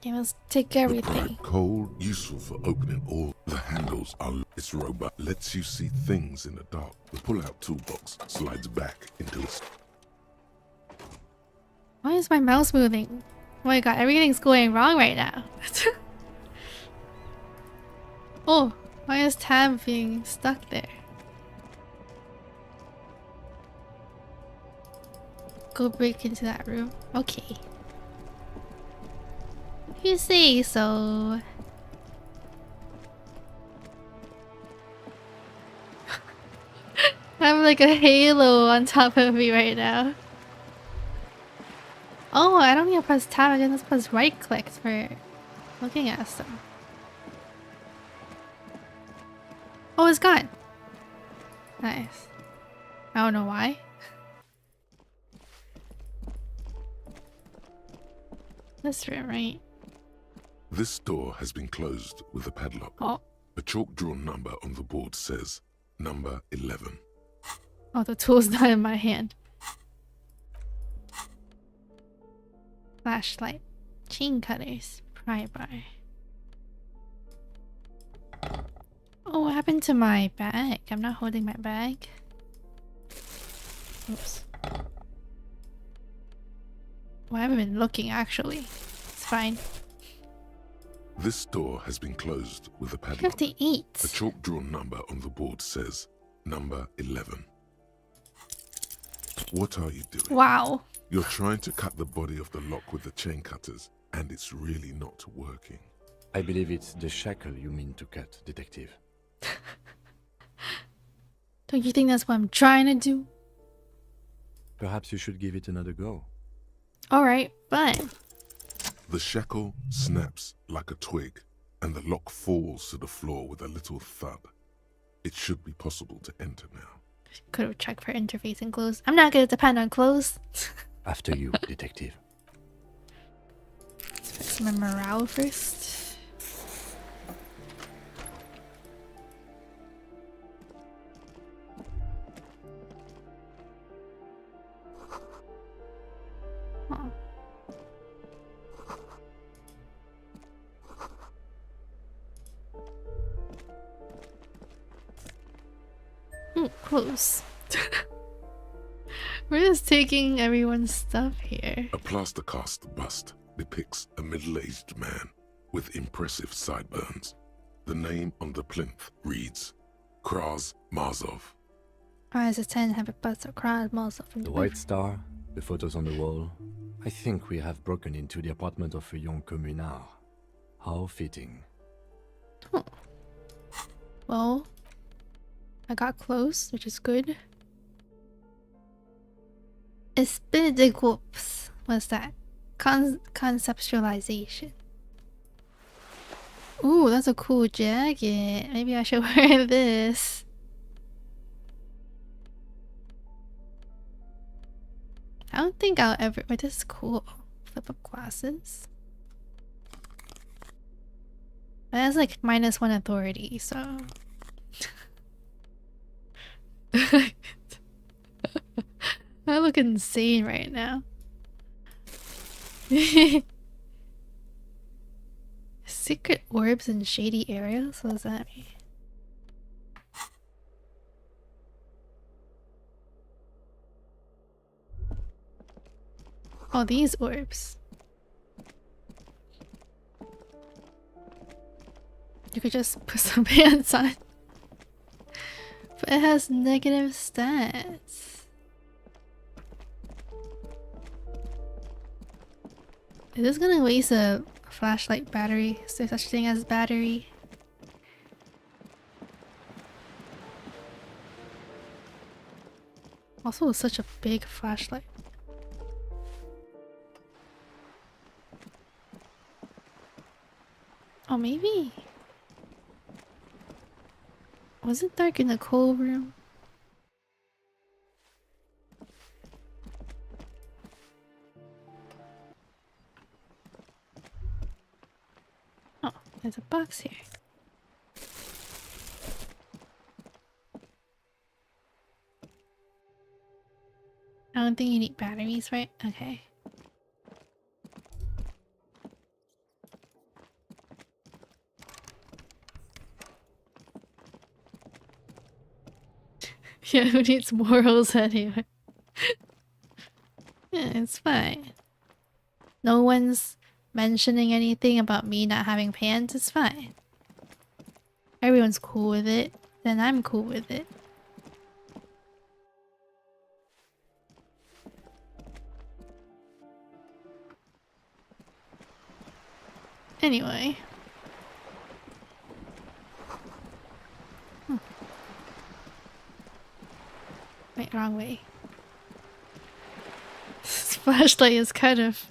Okay, let's take The everything. pipe cold, useful for opening all. The handles are. It's robust, lets you see things in the dark. The pull-out toolbox slides back into its. Why is my mouse moving? Oh my god, everything's going wrong right now. Oh, Why is Tab being stuck there? Go break into that room. Okay. You say so. I have like a halo on top of me right now. Oh, I don't need to press tab, I can just press right click for looking at stuff. Oh, it's gone. Nice. I don't know why. This room, right? This door has been closed with a padlock. Oh. A chalk-drawn number on the board says number 11. Oh, the tool's not in my hand. Flashlight. Chain cutters. Pry bar. Oh, what happened to my bag? I'm not holding my bag. Oops. Well, I haven't been looking actually. It's fine. This door has been closed with a padlock. 58. A chalk-drawn number on the board says number 11. What are you doing? Wow. You're trying to cut the body of the lock with the chain cutters, and it's really not working. I believe it's the shackle you mean to cut, Detective. Don't you think that's what I'm trying to do? Perhaps you should give it another go. Alright, fine. The shackle snaps like a twig, and the lock falls to the floor with a little thud. It should be possible to enter now. Could have checked for interface and clothes. I'm not gonna depend on clothes. After you, Detective. Let's fix my morale first. Oh. Close. We're just taking everyone's stuff here. A plaster cast bust depicts a middle-aged man with impressive sideburns. The name on the plinth reads Kraz Marzov. Eyes of 10 have a bust of crowd malls of The white star, the photos on the wall. I think we have broken into the apartment of a young communard. How fitting. Oh. Well, I got close, which is good. Esprit de groups. What's that? Conceptualization. Ooh, that's a cool jacket. Maybe I should wear this. I don't think I'll ever... Wait, this is cool. Flip up glasses. But that's like -1 authority, so... I look insane right now. Secret orbs in shady areas? What does that mean? Oh, these orbs. You could just put some pants on. But it has negative stats. Is this gonna waste a flashlight battery? Is there such thing as battery? Also, it's such a big flashlight. Oh, maybe. Was it dark in the cold room? Oh, there's a box here. I don't think you need batteries, right? Okay. Yeah, who needs morals anyway? Yeah, it's fine. No one's mentioning anything about me not having pants, it's fine. everyone's cool with it, then I'm cool with it. Anyway. Wait, wrong way. This flashlight is kind of...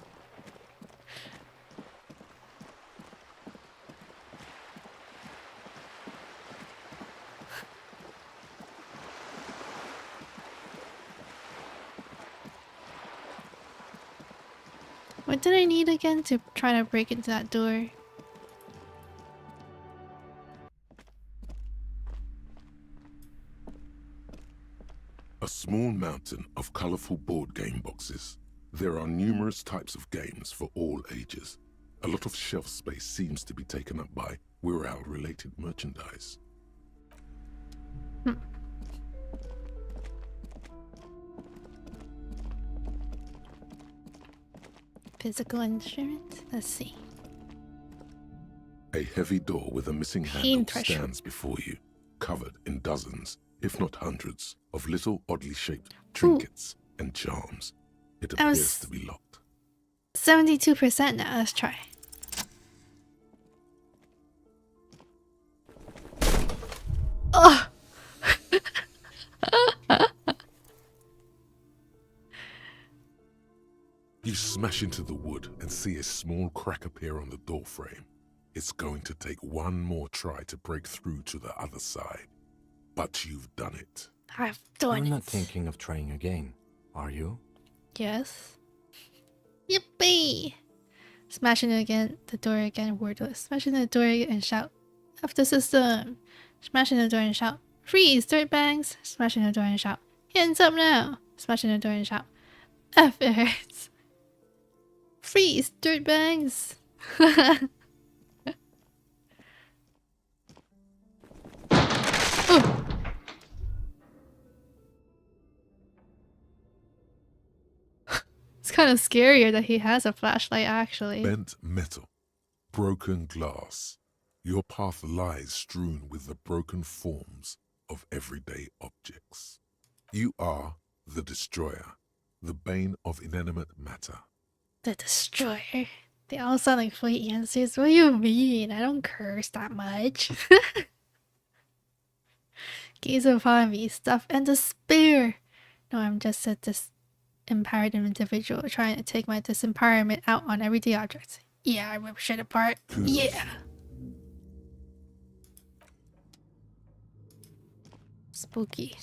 What did I need again to try to break into that door? A small mountain of colorful board game boxes. There are numerous types of games for all ages. A lot of shelf space seems to be taken up by Wirral-related merchandise. Physical instruments? Let's see. A heavy door with a missing handle stands before you, covered in dozens, if not hundreds, of little oddly shaped trinkets and charms. It appears to be locked. 72% now. Let's try. Oh! You smash into the wood and see a small crack appear on the door frame. It's going to take one more try to break through to the other side. But you've done it. I've done it. You're not thinking of trying again, are you? Yes. Yippee! Smash into again, the door again, wordless. Smash into the door and shout, F the system! Smash into the door and shout, freeze, dirtbags! Smash into the door and shout, hands up now! Smash into the door and shout, F it hurts! Freeze, dirtbags! Oh! It's kind of scarier that he has a flashlight, actually. Bent metal, broken glass. Your path lies strewn with the broken forms of everyday objects. You are the destroyer, the bane of inanimate matter. The destroyer. They all sound like funny answers. What do you mean? I don't curse that much. Gaze upon me, stuff and despair. No, I'm just a disempowered individual trying to take my disempowerment out on everyday objects. Yeah, I rip shit apart. Yeah. Spooky.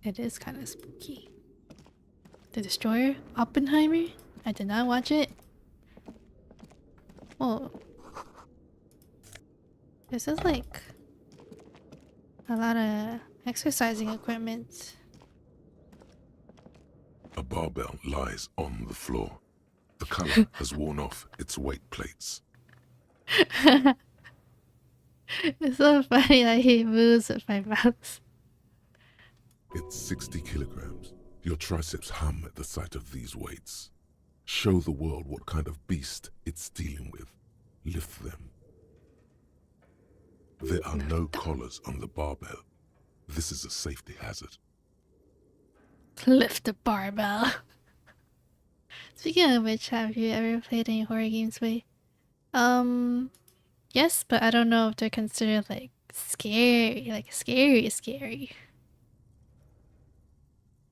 It is kind of spooky. The Destroyer? Oppenheimer? I did not watch it. Oh. This is like a lot of exercising equipment. A barbell lies on the floor. The color has worn off its weight plates. It's so funny that he moves with my mouse. It's 60 kilograms. Your triceps hum at the sight of these weights. Show the world what kind of beast it's dealing with. Lift them. There are no collars on the barbell. This is a safety hazard. Lift the barbell. Speaking of which, have you ever played any horror games with? Yes, but I don't know if they're considered like scary, scary.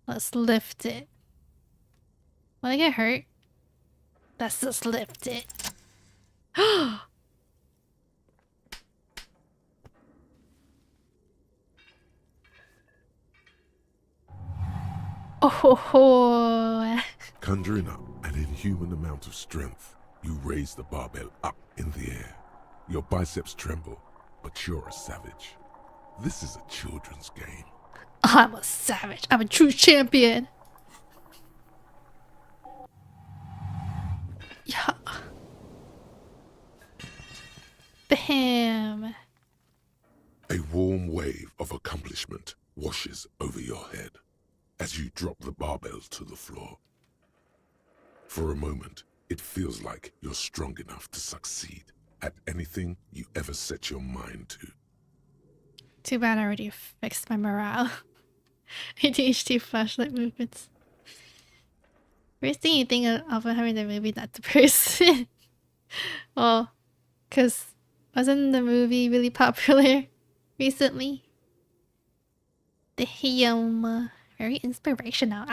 Let's lift it. Will I get hurt? Let's just lift it. Oh. Conjuring up an inhuman amount of strength, you raise the barbell up in the air. Your biceps tremble, but you're a savage. This is a children's game. I'm a savage. I'm a true champion. Yeah. Bam. A warm wave of accomplishment washes over your head as you drop the barbell to the floor. For a moment, it feels like you're strong enough to succeed, at anything you ever set your mind to. Too bad I already fixed my morale. ADHD flashlight movements. First thing you think of when having the movie, not the person. Well, because wasn't the movie really popular recently? The hymn, very inspirational.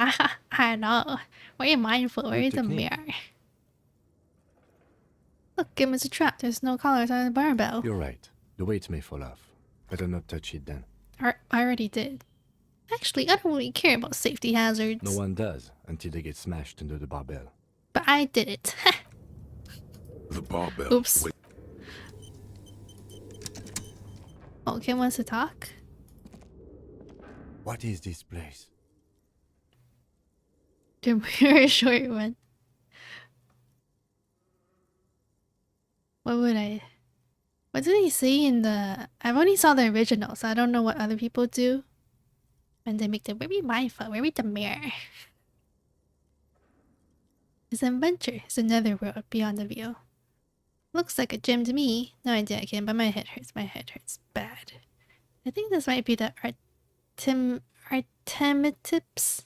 I know. Very mindful. Very the mirror. Look, it was a trap. There's no collars on the barbell. You're right. The weight may fall off. Better not touch it then. I already did. Actually, I don't really care about safety hazards. No one does until they get smashed under the barbell. But I did it. The barbell. Oops. Oh, Kim wants to talk? What is this place? The very short one. What did he say in the... I've only saw the original, so I don't know what other people do. And they make them very mindful, very demure. This adventure is another world beyond the view. Looks like a gym to me. No idea again, but my head hurts. My head hurts bad. I think this might be the Artemitips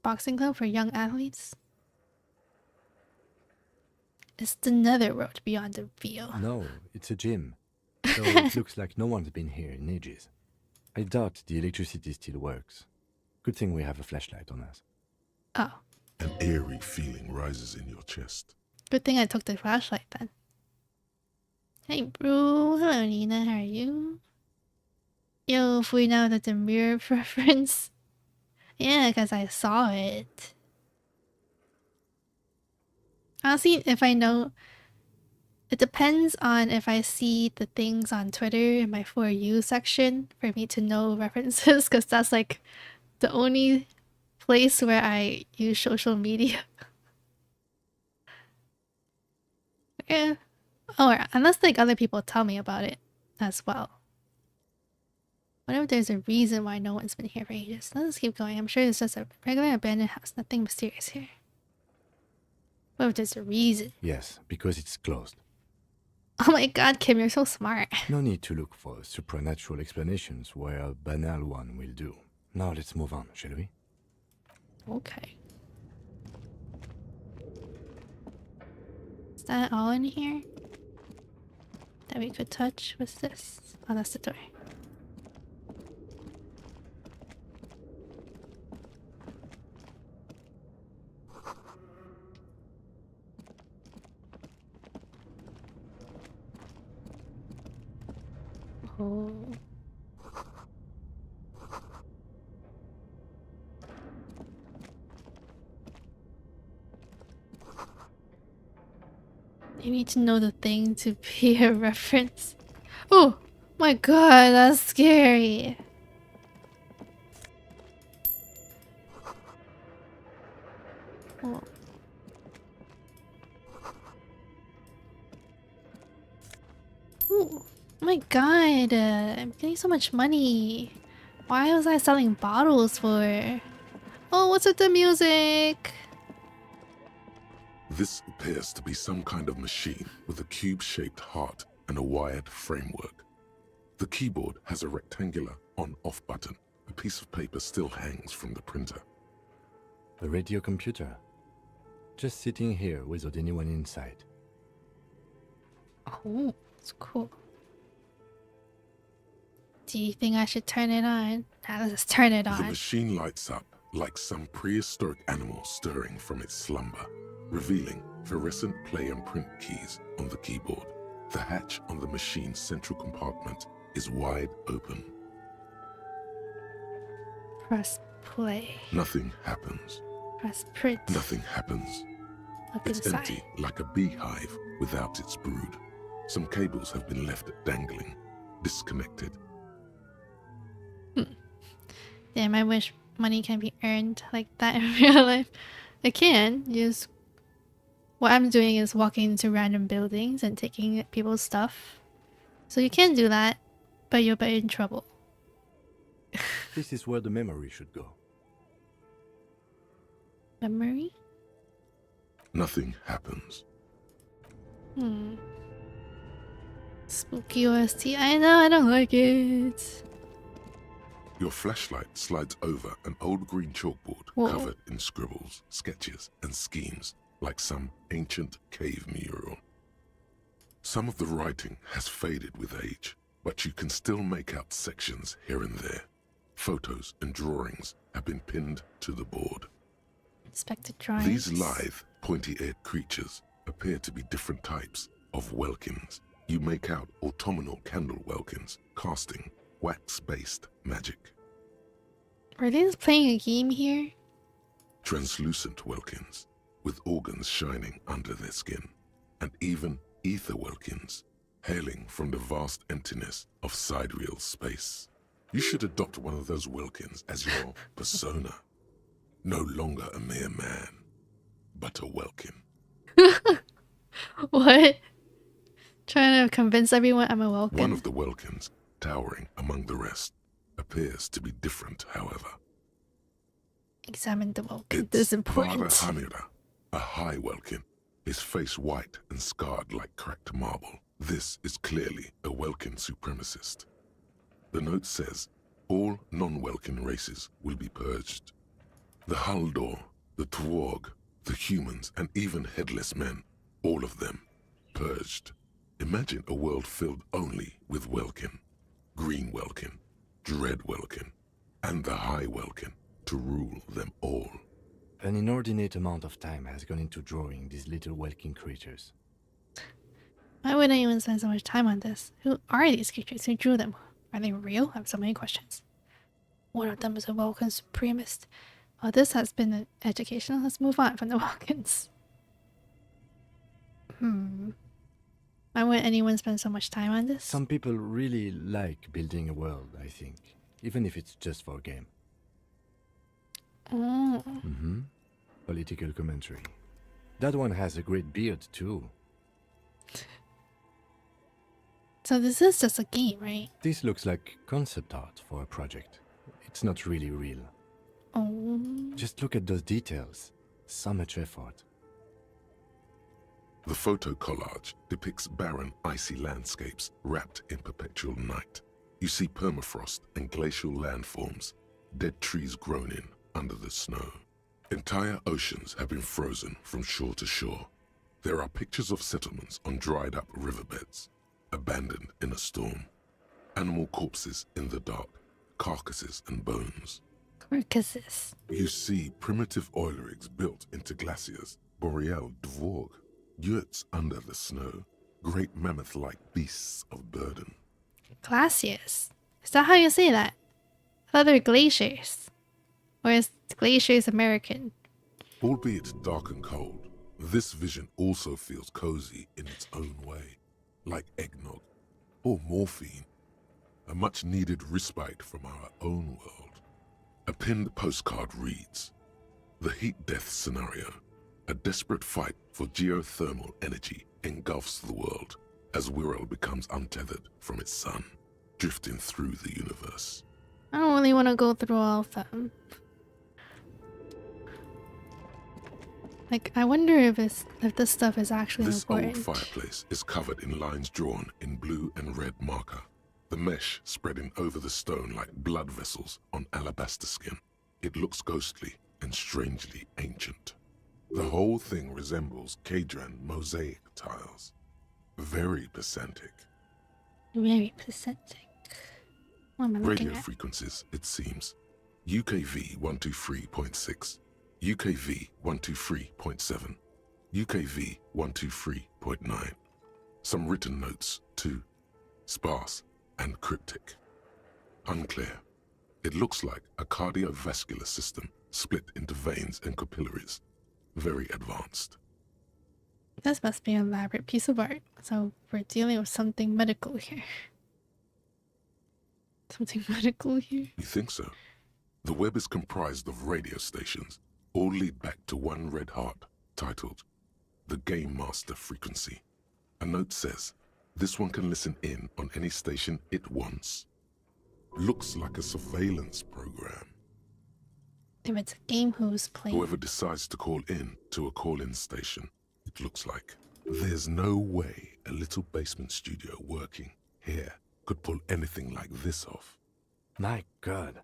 boxing club for young athletes. It's the nether world beyond the veil. No, it's a gym. So it looks like no one's been here in ages. I doubt the electricity still works. Good thing we have a flashlight on us. Oh. An eerie feeling rises in your chest. Good thing I took the flashlight then. Hey bro, hello Nina, how are you? Yo, if we know that the mirror reference. Yeah, because I saw it. Honestly, if I know... It depends on if I see the things on Twitter in my For You section for me to know references, because that's like the only place where I use social media. Yeah. Or unless like other people tell me about it as well. What if there's a reason why no one's been here for ages? Let's keep going. I'm sure it's just a regular abandoned house. Nothing mysterious here. What if there's a reason? Yes, because it's closed. Oh my god, Kim, you're so smart. No need to look for supernatural explanations where a banal one will do. Now let's move on, shall we? Okay. Is that all in here? That we could touch? What's this? Oh, that's the door. Oh. You need to know the thing to be a reference. Oh my god, that's scary. Oh. Ooh. Oh my god, I'm getting so much money. Why was I selling bottles for? Oh, what's with the music? This appears to be some kind of machine with a cube-shaped heart and a wired framework. The keyboard has a rectangular on-off button. A piece of paper still hangs from the printer. A radio computer. Just sitting here without anyone inside. Oh, it's cool. Do you think I should turn it on? Now let's just turn it The on. machine lights up like some prehistoric animal stirring from its slumber, revealing fluorescent play and print keys on the keyboard. The hatch on the machine's central compartment is wide open. Press play. Nothing happens. Press print. Nothing happens. Look It's inside. empty like a beehive without its brood. Some cables have been left dangling, disconnected. Damn, I wish money can be earned like that in real life. It can. What I'm doing is walking into random buildings and taking people's stuff. So you can do that, but you'll be in trouble. This is where the memory should go. Memory? Nothing happens. Spooky OST. I know, I don't like it. Your flashlight slides over an old green chalkboard Whoa. covered in scribbles, sketches, and schemes like some ancient cave mural. Some of the writing has faded with age, but you can still make out sections here and there. Photos and drawings have been pinned to the board. Inspected drawings. These lithe, pointy-eared creatures appear to be different types of welkins. You make out autumnal candle welkins casting wax-based magic. Are they just playing a game here? Translucent welkins with organs shining under their skin, and even ether welkins hailing from the vast emptiness of sidereal space. You should adopt one of those welkins as your persona. No longer a mere man, but a welkin. What? Trying to convince everyone I'm a welkin? One of the welkins, towering among the rest, appears to be different, however. Examine the welkin. It's This is important. Father Hamira, a high welkin, his face white and scarred like cracked marble. This is clearly a welkin supremacist. The note says, all non-welkin races will be purged. The Haldor, the Twarg, the humans, and even headless men, all of them, purged. Imagine a world filled only with welkin, green welkin, dread welkin, and the high welkin to rule them all. An inordinate amount of time has gone into drawing these little welkin creatures. Why would anyone spend so much time on this? Who are these creatures? Who drew them? Are they real? I have so many questions. One of them is a Welkin supremacist. Well, this has been educational. Let's move on from the Welkins. Why would anyone spend so much time on this? Some people really like building a world, I think. Even if it's just for a game. Oh. Political commentary. That one has a great beard, too. So this is just a game, right? This looks like concept art for a project. It's not really real. Oh. Just look at those details. So much effort. The photo collage depicts barren, icy landscapes wrapped in perpetual night. You see permafrost and glacial landforms, dead trees grown in under the snow. Entire oceans have been frozen from shore to shore. There are pictures of settlements on dried-up riverbeds, abandoned in a storm. Animal corpses in the dark, carcasses and bones. Carcasses. You see primitive oil rigs built into glaciers, boreal dvorg, yurts under the snow, great mammoth-like beasts of burden. Glaciers. Is that how you say that? I thought they were glaciers. Or is glaciers American? Albeit dark and cold, this vision also feels cozy in its own way, like eggnog or morphine, a much-needed respite from our own world. A pinned postcard reads, "The heat death scenario, a desperate fight for geothermal energy engulfs the world as Wirral becomes untethered from its sun, drifting through the universe." I don't really want to go through all of them. Like, I wonder if this stuff is actually This important. old fireplace is covered in lines drawn in blue and red marker, the mesh spreading over the stone like blood vessels on alabaster skin. It looks ghostly and strangely ancient. The whole thing resembles Kadran mosaic tiles. Very pesantic. Very pathetic. What am I looking Radio at? frequencies, it seems. UKV 123.6, UKV 123.7, UKV 123.9. Some written notes, too. Sparse and cryptic. Unclear. It looks like a cardiovascular system split into veins and capillaries. Very advanced. This must be an elaborate piece of art. So we're dealing with something medical here. Something medical here? You think so? The web is comprised of radio stations, all lead back to one red heart, titled the Game Master Frequency. A note says, this one can listen in on any station it wants. Looks like a surveillance program. If it's a game, who's playing? Whoever decides to call in to a call-in station, it looks like. There's no way a little basement studio working here could pull anything like this off. My God.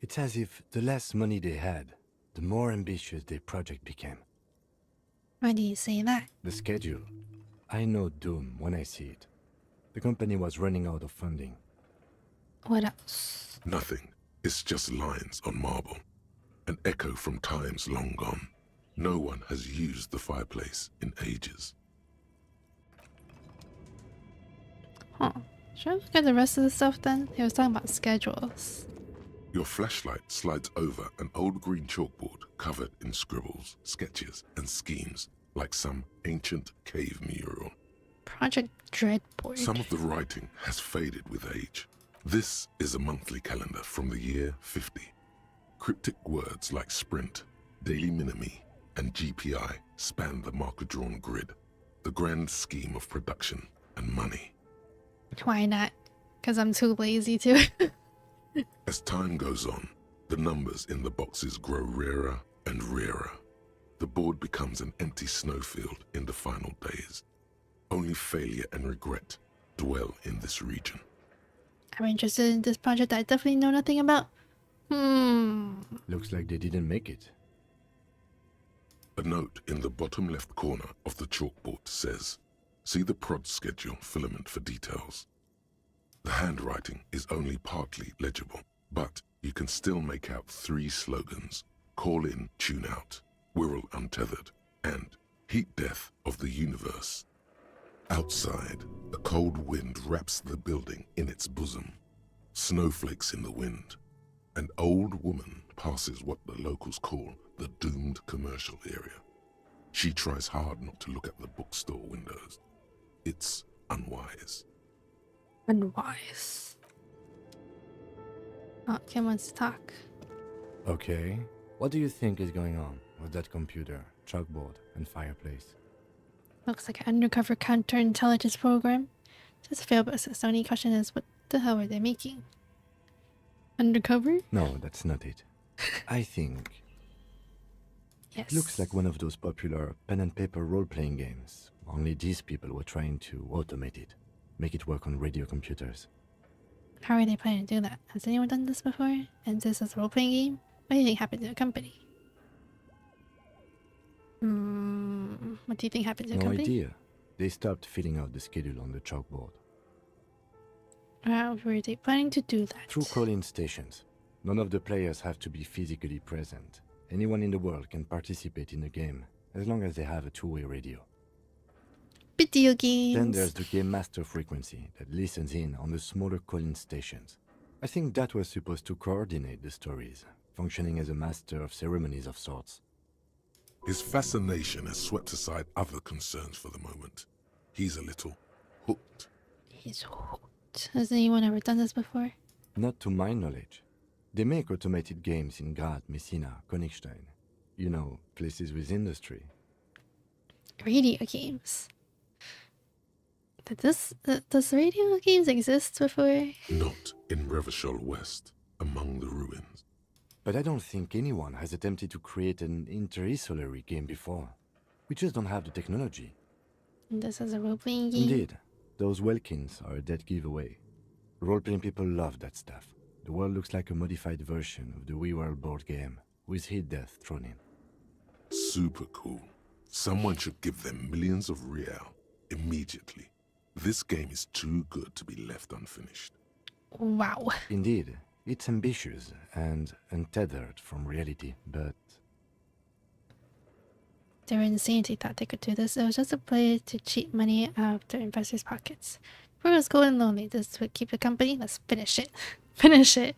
It's as if the less money they had, the more ambitious their project became. Why do you say that? The schedule. I know doom when I see it. The company was running out of funding. What else? Nothing. It's just lines on marble. An echo from times long gone. No one has used the fireplace in ages. Huh. Should I look at the rest of the stuff then? He was talking about schedules. Your flashlight slides over an old green chalkboard covered in scribbles, sketches, and schemes like some ancient cave mural. Project Dreadboard. Some of the writing has faded with age. This is a monthly calendar from the year 50. Cryptic words like sprint, daily minimi, and GPI span the marker-drawn grid, the grand scheme of production and money. Why not? Because I'm too lazy to. As time goes on, the numbers in the boxes grow rarer and rarer. The board becomes an empty snowfield in the final days. Only failure and regret dwell in this region. I'm interested in this project that I definitely know nothing about. Looks like they didn't make it. A note in the bottom left corner of the chalkboard says, "See the prod schedule filament for details." The handwriting is only partly legible, but you can still make out 3 slogans: Call in, Tune Out, Wirral Untethered, and Heat Death of the Universe. Outside, a cold wind wraps the building in its bosom. Snowflakes in the wind. An old woman passes what the locals call the doomed commercial area. She tries hard not to look at the bookstore windows. It's unwise. Unwise. Oh, Kim wants to talk. Okay. What do you think is going on with that computer, chalkboard, and fireplace? Looks like an undercover counterintelligence program. Just failed, but the only question is, what the hell are they making? Undercover? No, that's not it. I think Yes. it looks like one of those popular pen and paper role-playing games. Only these people were trying to automate it, make it work on radio computers. How are they planning to do that? Has anyone done this before? And this is a role-playing game? What do you think happened to the company? What do you think happened to the No company? idea. They stopped filling out the schedule on the chalkboard. How were they planning to do that? Through call-in stations. None of the players have to be physically present. Anyone in the world can participate in the game, as long as they have a two-way radio. Video games. Then there's the game master frequency that listens in on the smaller call-in stations. I think that was supposed to coordinate the stories, functioning as a master of ceremonies of sorts. His fascination has swept aside other concerns for the moment. He's a little hooked. He's hooked. Has anyone ever done this before? Not to my knowledge. They make automated games in Graz, Messina, Königstein. You know, places with industry. Radio games. Does radio games exist before? Not in Revachol West, among the ruins. But I don't think anyone has attempted to create an inter-isolary game before. We just don't have the technology. And this is a role-playing game? Indeed. Those Welkins are a dead giveaway. Role-playing people love that stuff. The world looks like a modified version of the WeWorld board game, with Heat Death thrown in. Super cool. Someone should give them millions of real immediately. This game is too good to be left unfinished. Wow. Indeed, it's ambitious and untethered from reality, but... They were insane they thought they could do this. It was just a play to cheat money out of their investors' pockets. If it was cold and lonely, this would keep the company. Let's finish it. Finish it.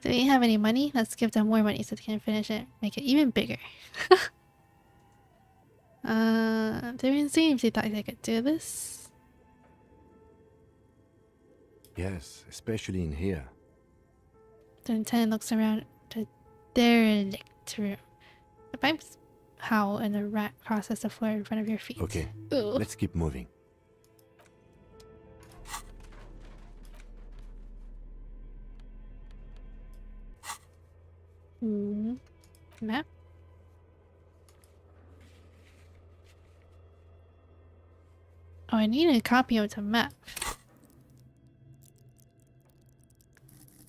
Do we have any money? Let's give them more money so they can finish it. Make it even bigger. They were insane if they thought they could do this. Yes, especially in here. The lieutenant looks around the derelict room. The pipes howl and a rat crosses the floor in front of your feet. Okay, Ugh. let's keep moving. Map? Oh, I need a copy of the map.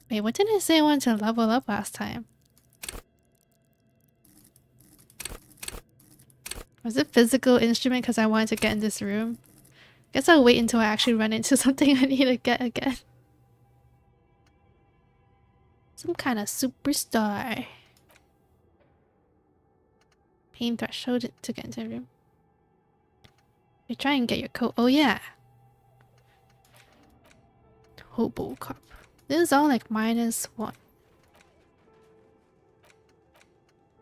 Wait, what did I say I wanted to level up last time? Was it physical instrument because I wanted to get in this room? Guess I'll wait until I actually run into something I need to get again. Some kind of superstar. Pain threshold to get into the room. You try and get your coat. Oh yeah. Hobo cup. This is all like -1.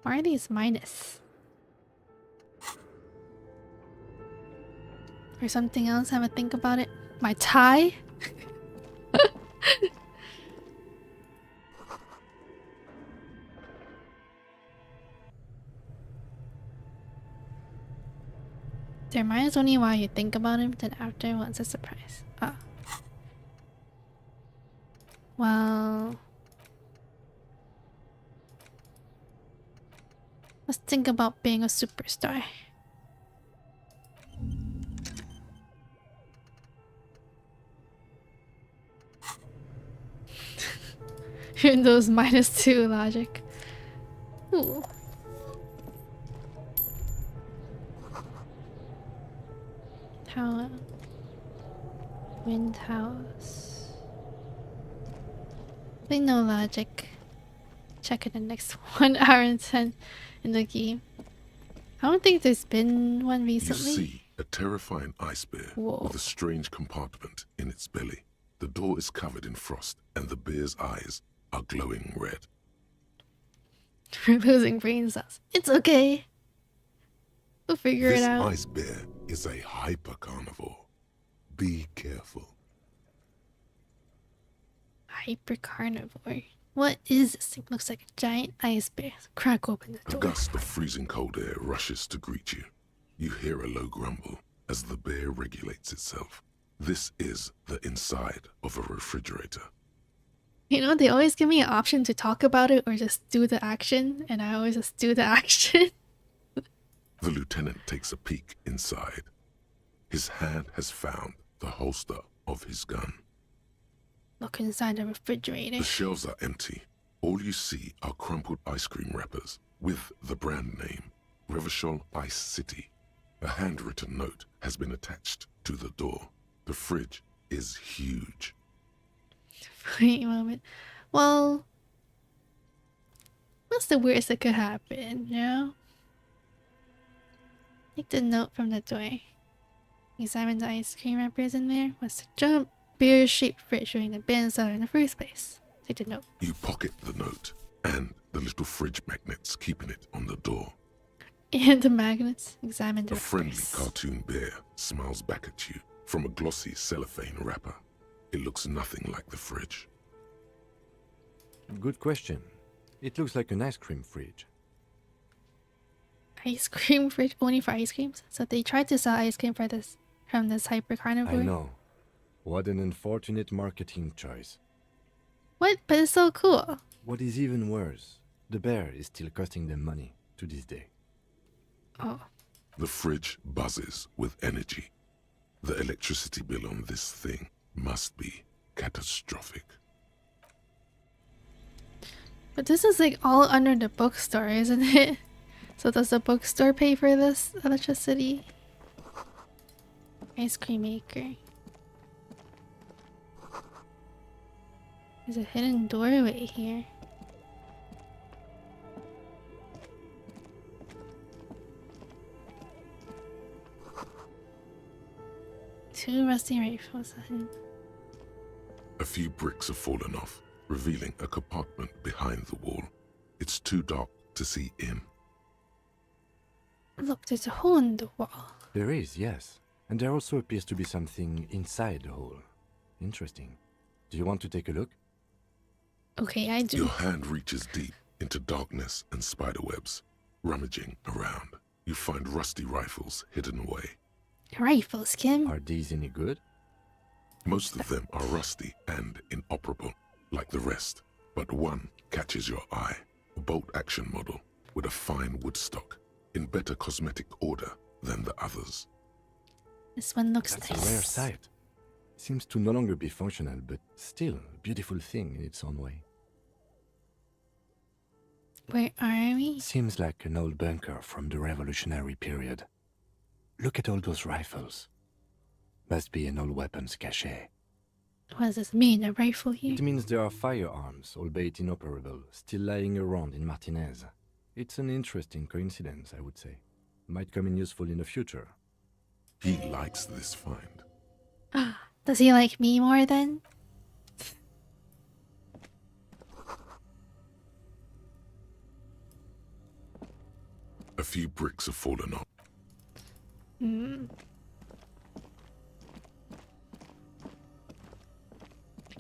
Why are these minus? Or something else? Have a think about it. My tie? They're minus only while you think about him, then after once a surprise. Ah. Well, let's think about being a superstar. Windows -2 logic. Ooh. Tower. Wind house. Wait, no logic. Check in the next 1 hour and 10 in the game. I don't think there's been one recently. You see a terrifying ice bear with a strange compartment in its belly. The door is covered in frost and the bear's eyes are glowing red. We're losing brain cells. It's okay. We'll figure it out. This ice bear is a hyper carnivore. Be careful. Hyper carnivore. What is this thing? Looks like a giant ice bear. Crack open the door. A gust of freezing cold air rushes to greet you. You hear a low grumble as the bear regulates itself. This is the inside of a refrigerator. You know, they always give me an option to talk about it or just do the action, and I always just do the action. The lieutenant takes a peek inside. His hand has found the holster of his gun. Look inside the refrigerator. The shelves are empty. All you see are crumpled ice cream wrappers with the brand name, Revachol Ice City. A handwritten note has been attached to the door. The fridge is huge. Wait a moment. Well, what's the worst that could happen, you know? Take the note from the door. Examine the ice cream wrappers in there. What's the jump? Beer-shaped fridge showing the bins out in the first place. Take the note. You pocket the note and the little fridge magnets keeping it on the door. And the magnets. Examine the A friendly wrappers. cartoon bear smiles back at you from a glossy cellophane wrapper. It looks nothing like the fridge. Good question. It looks like an ice cream fridge. Ice cream fridge only for ice creams? So they tried to sell ice cream for this from this hyper carnivore. I know. What an unfortunate marketing choice. What? But it's so cool. What is even worse, the bear is still costing them money to this day. Oh. The fridge buzzes with energy. The electricity bill on this thing must be catastrophic. But this is like all under the bookstore, isn't it? So does the bookstore pay for this electricity? Ice cream maker. There's a hidden doorway here. Two rusty rifles. A few bricks have fallen off, revealing a compartment behind the wall. It's too dark to see in. Look, there's a hole in the wall. There is, yes. And there also appears to be something inside the hole. Interesting. Do you want to take a look? Okay, I do. Your hand reaches deep into darkness and spiderwebs. Rummaging around, you find rusty rifles hidden away. Rifles, Kim. Are these any good? Most of them are rusty and inoperable, like the rest. But one catches your eye. A bolt-action model with a fine wood stock, in better cosmetic order than the others. This one looks That's nice. a rare sight. Seems to no longer be functional, but still a beautiful thing in its own way. Where are we? Seems like an old bunker from the revolutionary period. Look at all those rifles. Must be an old weapons cache. What does this mean, a rifle here? It means there are firearms, albeit inoperable, still lying around in Martinez. It's an interesting coincidence, I would say. Might come in useful in the future. He likes this find. Does he like me more then? A few bricks have fallen off. I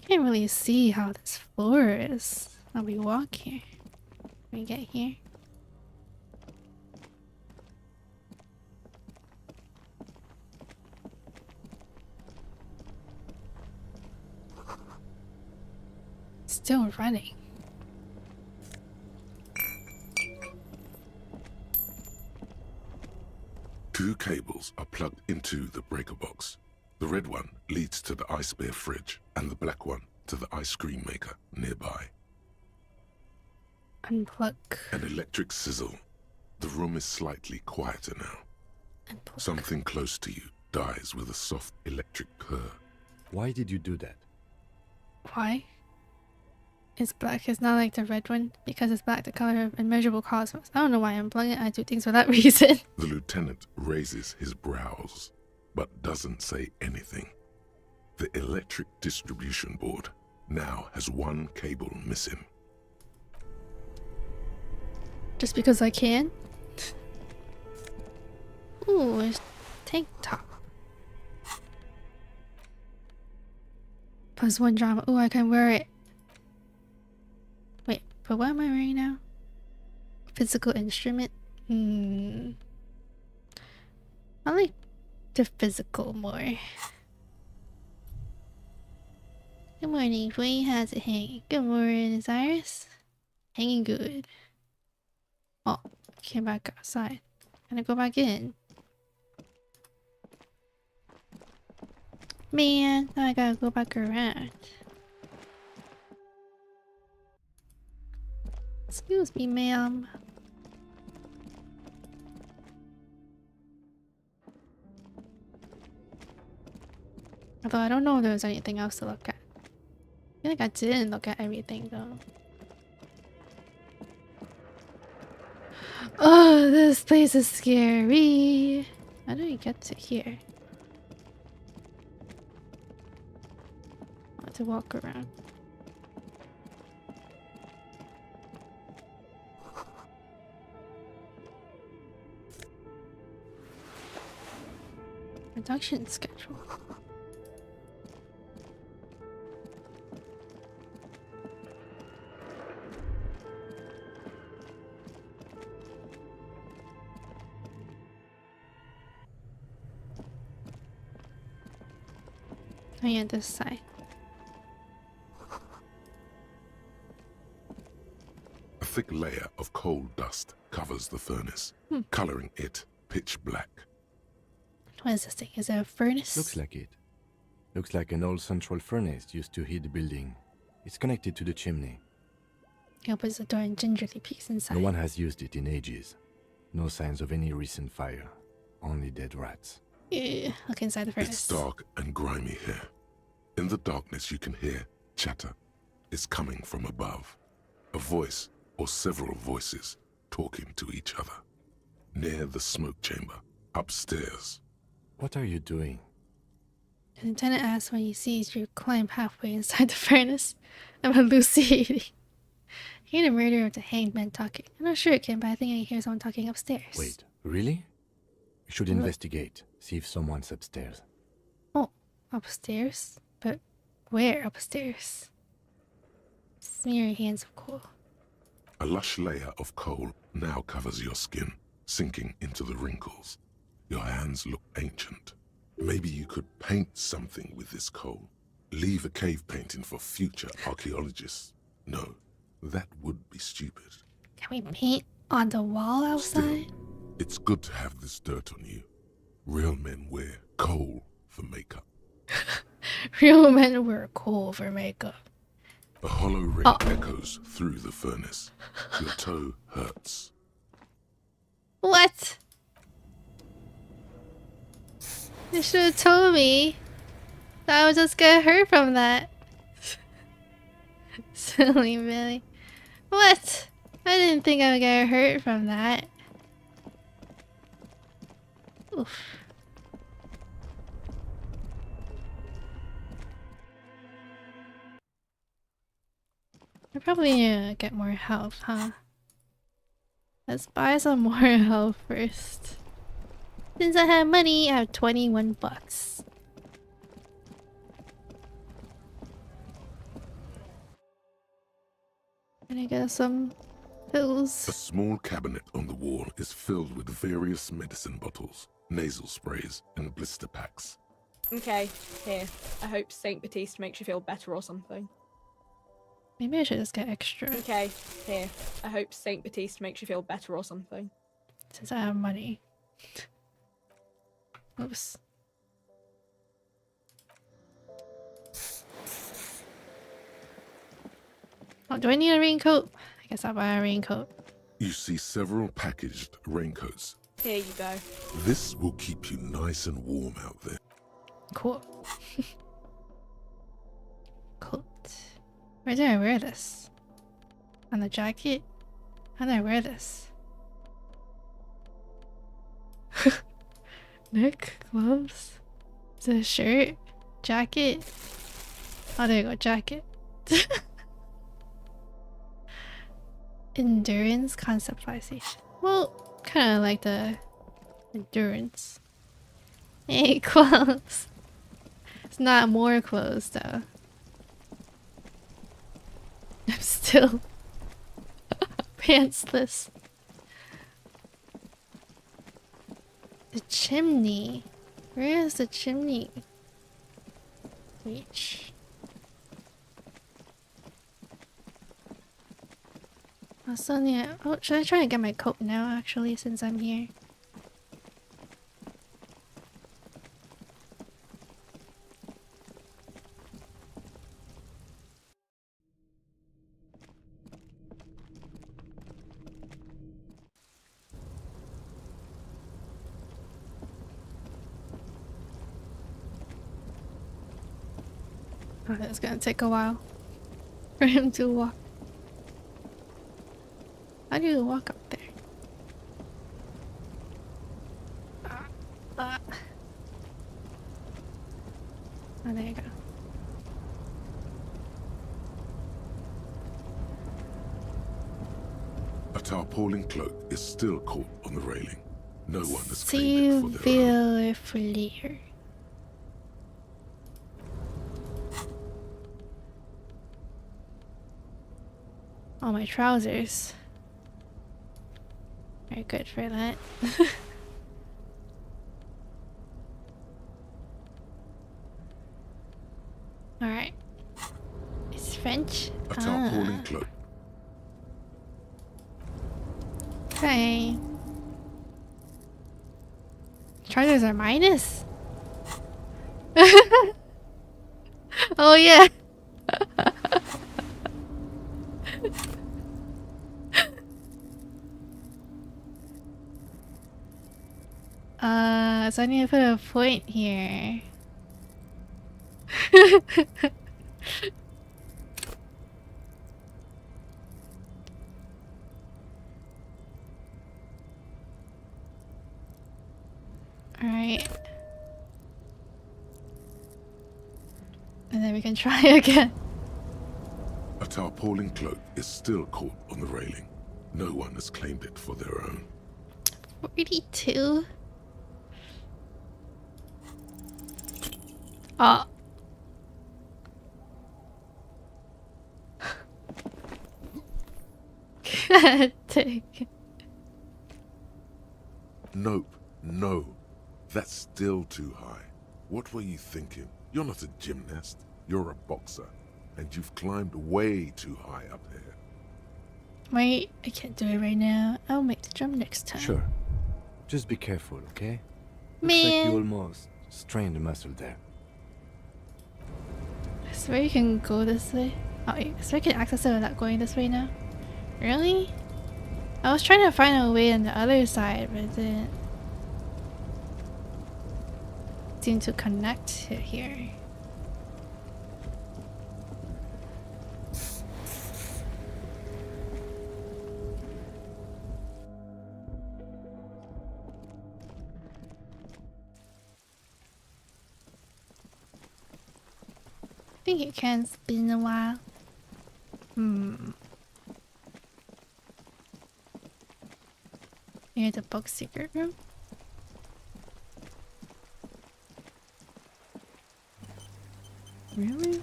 can't really see how this floor is. How we walk here. We get here. Still running. Two cables are plugged into the breaker box. The red one leads to the ice bear fridge, and the black one to the ice cream maker nearby. Unplug. An electric sizzle. The room is slightly quieter now. Unplug. Something close to you dies with a soft electric purr. Why did you do that? Why? It's black. It's not like the red one because it's black, the color of immeasurable cosmos. I don't know why I'm unplugging it. I do things for that reason. The lieutenant raises his brows, but doesn't say anything. The electric distribution board now has one cable missing. Just because I can? Ooh, it's tank top. +1 drama. Ooh, I can wear it. Wait, but what am I wearing now? Physical instrument? I like the physical more. Good morning, Wayne. How's it hanging? Good morning, Cyrus. Hanging good. Oh, came back outside. Gonna go back in. Man, now I gotta go back around. Excuse me, ma'am. Although I don't know if there was anything else to look at. I feel like I didn't look at everything though. Oh, this place is scary. How do we get to here? I have to walk around. Production schedule. Oh yeah, this side. A thick layer of coal dust covers the furnace, coloring it pitch black. What is this thing? Is it a furnace? Looks like it. Looks like an old central furnace used to heat the building. It's connected to the chimney. He opens the door and gingerly peeks inside. No one has used it in ages. No signs of any recent fire. Only dead rats. Yeah, look inside the furnace. It's dark and grimy here. In the darkness you can hear chatter. It's coming from above. A voice or several voices talking to each other. Near the smoke chamber, upstairs. What are you doing? The lieutenant asks when he sees you climb halfway inside the furnace. I'm hallucinating. Hear the murder of the hanged man talking. I'm not sure it can, but I think I hear someone talking upstairs. Wait, really? We should investigate. See if someone's upstairs. Oh, upstairs? But where upstairs? Smear your hands of coal. A lush layer of coal now covers your skin, sinking into the wrinkles. Your hands look ancient. Maybe you could paint something with this coal. Leave a cave painting for future archaeologists. No, that would be stupid. Can we paint on the wall outside? Still, it's good to have this dirt on you. Real men wear coal for makeup. Real men wear coal for makeup. A hollow ring echoes through the furnace. Your toe hurts. What? You should have told me that I would just get hurt from that. Silly Billy. What? I didn't think I would get hurt from that. Oof. I probably need to get more health, huh? Let's buy some more health first. Since I have money, I have 21 bucks. Can I get some pills? A small cabinet on the wall is filled with various medicine bottles, nasal sprays, and blister packs. Okay, here. I hope Saint Baptiste makes you feel better or something. Maybe I should just get extra. Okay, here. I hope Saint Baptiste makes you feel better or something. Since I have money. Oops. Oh, do I need a raincoat? I guess I'll buy a raincoat. You see several packaged raincoats. Here you go. This will keep you nice and warm out there. Cool. Coat. Where do I wear this? On the jacket? How do I wear this? Neck, gloves, is it a shirt, jacket? Oh, there you go, jacket. Endurance conceptualization. Well, kind of like the endurance. Hey, clothes. It's not more clothes though. I'm still pantsless. The chimney. Where is the chimney? Reach. Oh, Sonia. Oh, should I try to get my coat now, actually, since I'm here? Oh, it's gonna take a while for him to walk. How do you walk up there? Oh, there you go. A tarpaulin cloak is still caught on the railing. No one has claimed it for their own. Oh, my trousers. Very good for that. Alright. It's French. A tarpaulin cloak. Okay. Trousers are minus? Oh yeah. So I need to put a point here. Alright. And then we can try again. A tarpaulin cloak is still caught on the railing. No one has claimed it for their own. 42. Oh. God dang it. Nope, no. That's still too high. What were you thinking? You're not a gymnast. You're a boxer. And you've climbed way too high up here. Wait, I can't do it right now. I'll make the jump next time. Sure. Just be careful, okay? Looks Man. like you almost strained a muscle there. swear you can go this way. Oh, I swear you can access it without going this way now. Really? I was trying to find a way on the other side, but it didn't seem to connect to here. I think you can. It's been a while. Near the book secret room. Really?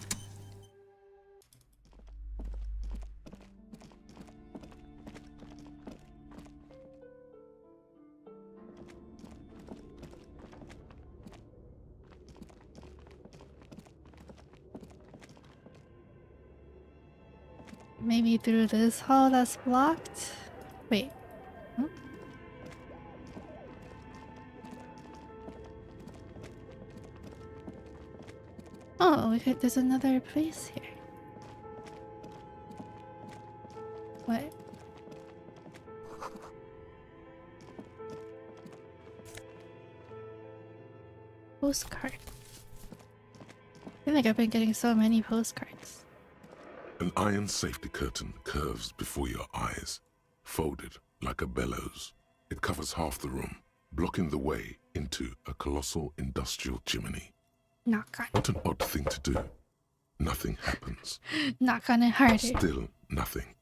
Maybe through this hall that's blocked? Wait. Huh? Oh, okay, there's another place here. What? Postcard. I feel like I've been getting so many postcards. An iron safety curtain curves before your eyes, folded like a bellows. It covers half the room, blocking the way into a colossal industrial chimney. Knock on. What an odd thing to do. Nothing happens. Knock on it harder. Still nothing.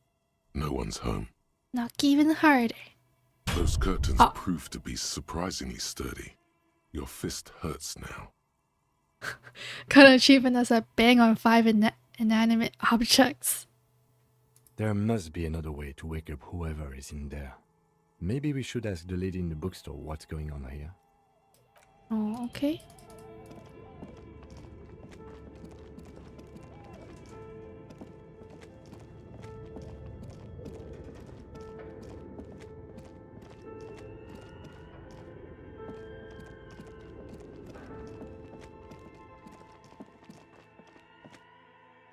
No one's home. Knock even harder. Those curtains prove to be surprisingly sturdy. Your fist hurts now. Got an achievement as a bang on 5 inanimate objects. There must be another way to wake up whoever is in there. Maybe we should ask the lady in the bookstore what's going on here. Oh, okay.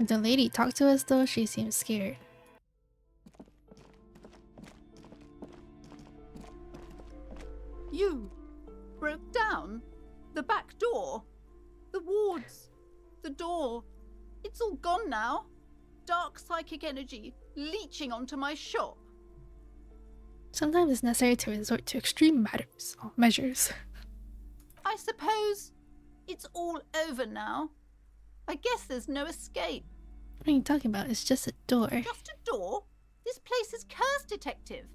The lady talked to us though, she seems scared. You broke down the back door, the wards, the door. It's all gone now. Dark psychic energy leeching onto my shop. Sometimes it's necessary to resort to extreme measures. I suppose it's all over now. I guess there's no escape. What are you talking about? It's just a door. Just a door? This place is cursed, Detective.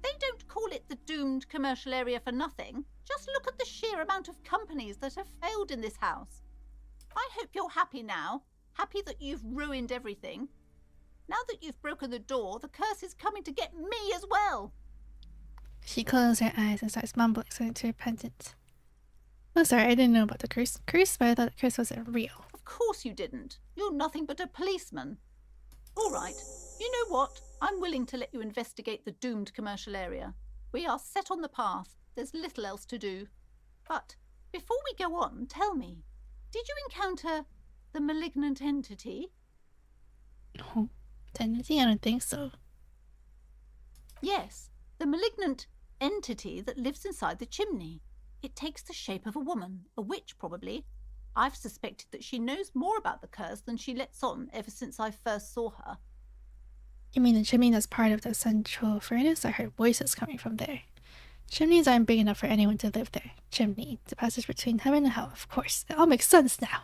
They don't call it the doomed commercial area for nothing. Just look at the sheer amount of companies that have failed in this house. I hope you're happy now. Happy that you've ruined everything. Now that you've broken the door, the curse is coming to get me as well. She closed her eyes and starts mumbling something to repentant. Oh, sorry, I didn't know about the curse. But I thought the curse wasn't real. Of course you didn't. You're nothing but a policeman. All right. You know what? I'm willing to let you investigate the doomed commercial area. We are set on the path. There's little else to do. But before we go on, tell me, did you encounter the malignant entity? No. Entity? I don't think so. Yes, the malignant entity that lives inside the chimney. It takes the shape of a woman, a witch probably. I've suspected that she knows more about the curse than she lets on ever since I first saw her. You mean the chimney that's part of the central furnace? I heard voices coming from there. Chimneys aren't big enough for anyone to live there. Chimney, the passage between heaven and hell, of course. It all makes sense now.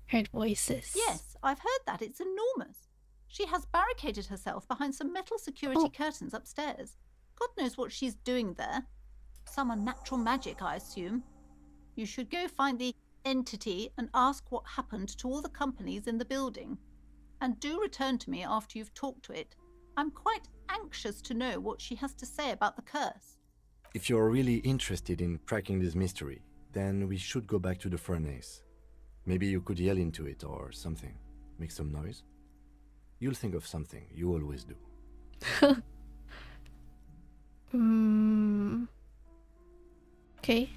Heard voices. Yes, I've heard that. It's enormous. She has barricaded herself behind some metal security curtains upstairs. God knows what she's doing there. Some unnatural magic, I assume. You should go find the entity and ask what happened to all the companies in the building. And do return to me after you've talked to it. I'm quite anxious to know what she has to say about the curse. If you're really interested in cracking this mystery, then we should go back to the furnace. Maybe you could yell into it or something. Make some noise. You'll think of something. You always do. Okay.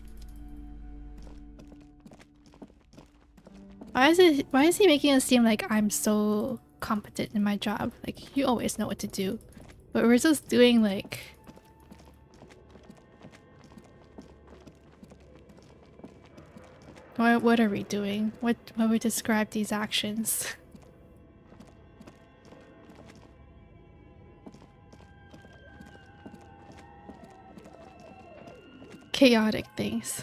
Why is he making it seem like I'm so competent in my job? Like, you always know what to do. But we're just doing like... What are we doing? What would describe these actions? Chaotic things.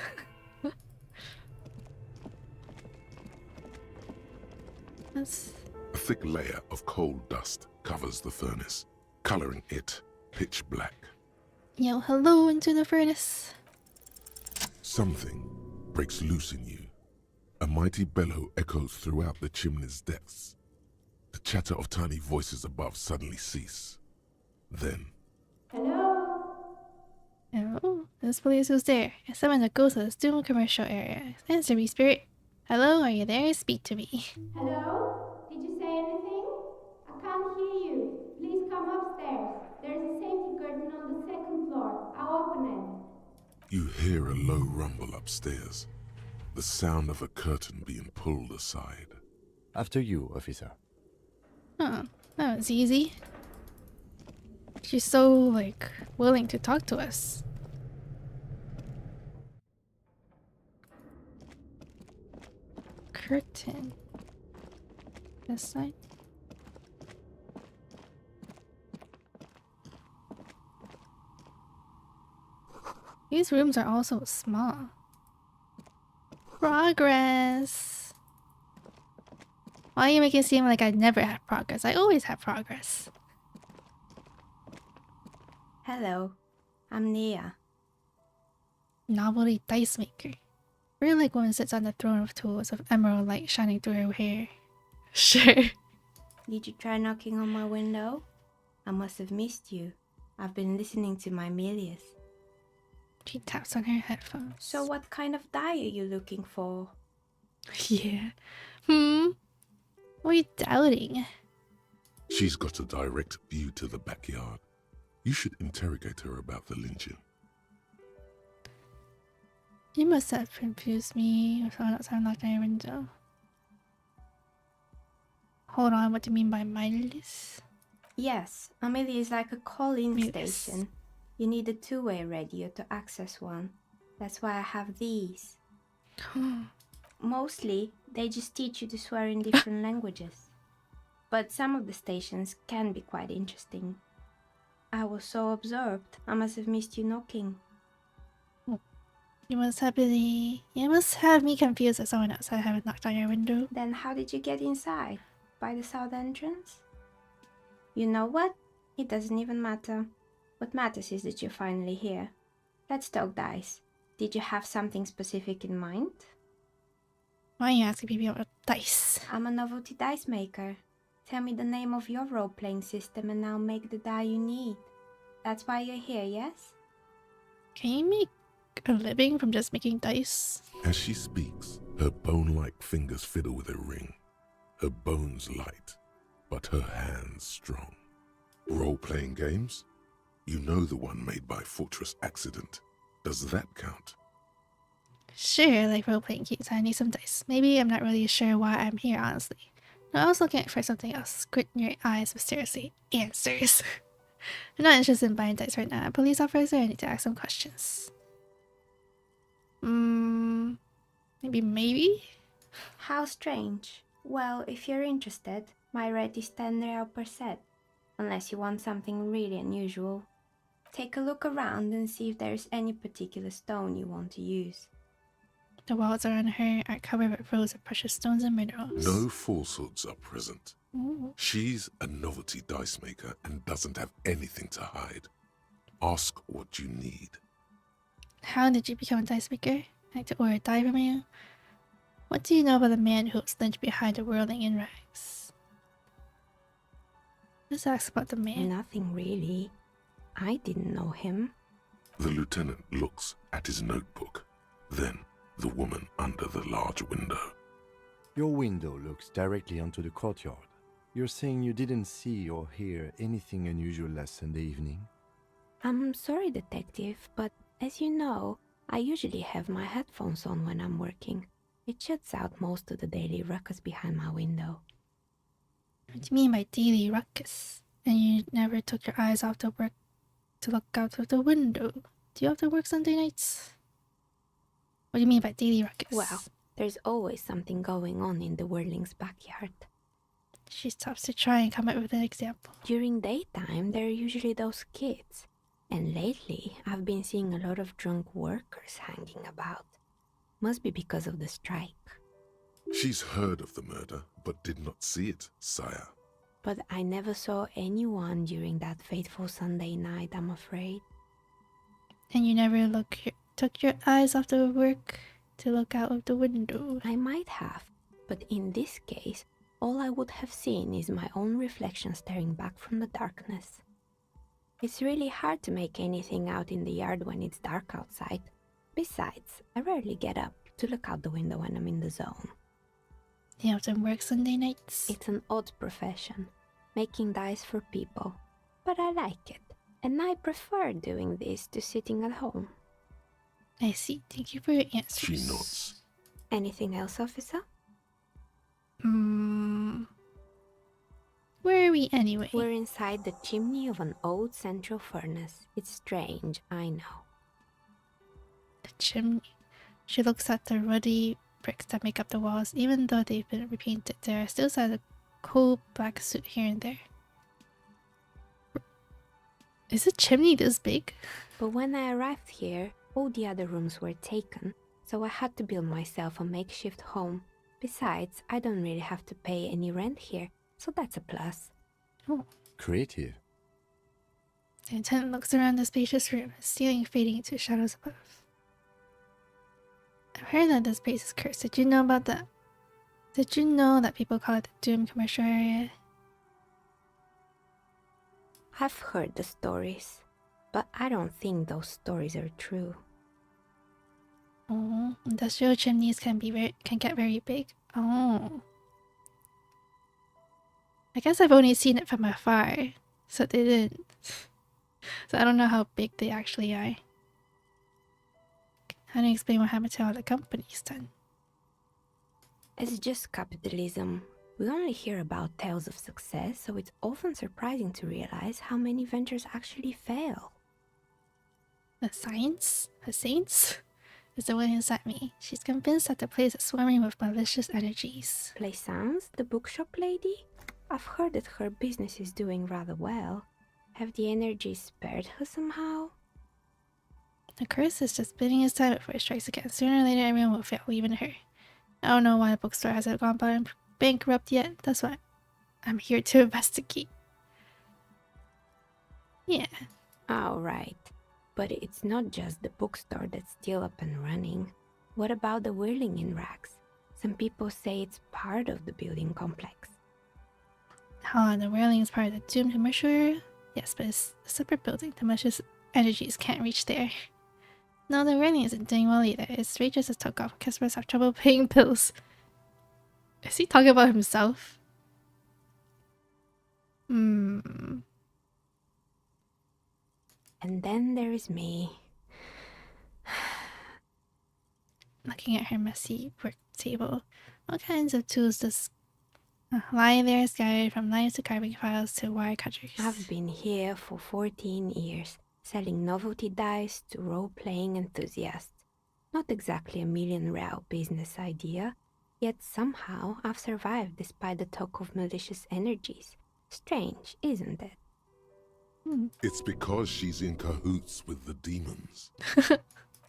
A thick layer of coal dust covers the furnace, coloring it pitch black. Yo, hello into the furnace. Something breaks loose in you. A mighty bellow echoes throughout the chimney's depths. The chatter of tiny voices above suddenly cease. Then... Hello? Oh, this police was there. I summoned a ghost of the Doom commercial area. Answer me, spirit. Hello, are you there? Speak to me. Hello? Did you say anything? I can't hear you. Please come upstairs. There's a safety curtain on the second floor. I'll open it. You hear a low rumble upstairs. The sound of a curtain being pulled aside. After you, officer. Oh, that was easy. She's so, like, willing to talk to us. Curtain. This side. These rooms are also small. Progress. Why are you making it seem like I never had progress? I always have progress. Hello, I'm Nia. Novelty dice maker. Really like woman sits on the throne of tools of emerald light shining through her hair. Sure. Did you try knocking on my window? I must have missed you. I've been listening to my Milius. She taps on her headphones. So what kind of die are you looking for? Yeah. What are you doubting? She's got a direct view to the backyard. You should interrogate her about the lynching. You must have confused me with someone else knocking on your window. Hold on, what do you mean by mindless? Yes, Amelia is like a call-in Yes. station. You need a two-way radio to access one. That's why I have these. Mostly, they just teach you to swear in different languages. But some of the stations can be quite interesting. I was so absorbed, I must have missed you knocking. You must have me confused with someone else. I haven't knocked on your window. Then how did you get inside? By the south entrance? You know what? It doesn't even matter. What matters is that you're finally here. Let's talk dice. Did you have something specific in mind? Why are you asking people about dice? I'm a novelty dice maker. Tell me the name of your role-playing system and I'll make the die you need. That's why you're here, yes? Can you make a living from just making dice? As she speaks, her bone-like fingers fiddle with a ring. Her bones light, but her hands strong. Role-playing games? You know the one made by Fortress Accident. Does that count? Sure, like role-playing games. I need some dice. Maybe I'm not really sure why I'm here, honestly. No, I was looking for something else. Squint in your eyes mysteriously. Answers. I'm not interested in buying dice right now. I'm a police officer. I need to ask some questions. Maybe? How strange. Well, if you're interested, my rate is 10 real per set. Unless you want something really unusual. Take a look around and see if there's any particular stone you want to use. The walls around her are covered with rows of precious stones and minerals. No falsehoods are present. Ooh. She's a novelty dice maker and doesn't have anything to hide. Ask what you need. How did you become a dice maker? I like to order a die from you. What do you know about the man who was lynched behind the whirling in rags? Let's ask about the man. Nothing really. I didn't know him. The lieutenant looks at his notebook, then the woman under the large window. Your window looks directly onto the courtyard. You're saying you didn't see or hear anything unusual last Sunday evening? I'm sorry, detective, but as you know, I usually have my headphones on when I'm working. It shuts out most of the daily ruckus behind my window. What do you mean by daily ruckus? And you never took your eyes off the work to look out of the window. Do you have to work Sunday nights? What do you mean by daily ruckus? Well, there's always something going on in the Whirling's backyard. She stops to try and come up with an example. During daytime, there are usually those kids. And lately, I've been seeing a lot of drunk workers hanging about. Must be because of the strike. She's heard of the murder, but did not see it, sire. But I never saw anyone during that fateful Sunday night, I'm afraid. And you never took your eyes off the work to look out of the window. I might have, but in this case, all I would have seen is my own reflection staring back from the darkness. It's really hard to make anything out in the yard when it's dark outside. Besides, I rarely get up to look out the window when I'm in the zone. You often work Sunday nights? It's an odd profession, making dice for people. But I like it, and I prefer doing this to sitting at home. I see. Thank you for your answers. She nods. Anything else, officer? Where are we anyway? We're inside the chimney of an old central furnace. It's strange, I know. The chimney. She looks at the ruddy bricks that make up the walls. Even though they've been repainted, there are still signs of coal black soot here and there. Is the chimney this big? But when I arrived here, all the other rooms were taken, so I had to build myself a makeshift home. Besides, I don't really have to pay any rent here, so that's a plus. Oh. Creative. The attendant looks around the spacious room, the ceiling fading into shadows above. I've heard that this place is cursed. Did you know about that? Did you know that people call it the Doom commercial area? I've heard the stories, but I don't think those stories are true. Oh, industrial chimneys can get very big. Oh. I guess I've only seen it from afar, so they didn't. So I don't know how big they actually are. How do you explain what happened to all the companies then? It's just capitalism. We only hear about tales of success, so it's often surprising to realize how many ventures actually fail. The saints is the one who sent me. She's convinced that the place is swarming with malicious energies. Plaisance, the bookshop lady? I've heard that her business is doing rather well. Have the energies spared her somehow? The curse is just bidding his time before it strikes again. Sooner or later, everyone will fail, even her. I don't know why the bookstore hasn't gone bankrupt yet. That's why I'm here to investigate. Yeah. Alright. But it's not just the bookstore that's still up and running. What about the Whirling in rags? Some people say it's part of the building complex. The Whirling is part of the Doom commercial area? Yes, but it's a separate building. The malicious energies can't reach there. No, the Whirling isn't doing well either. Its wages have took off. Customers have trouble paying bills. Is he talking about himself? And then there is me. Looking at her messy work table. What kinds of tools does lie there, scattered from knives to carving files to wire cutters? I've been here for 14 years, selling novelty dice to role-playing enthusiasts. Not exactly a million-real business idea, yet somehow I've survived despite the talk of malicious energies. Strange, isn't it? It's because she's in cahoots with the demons.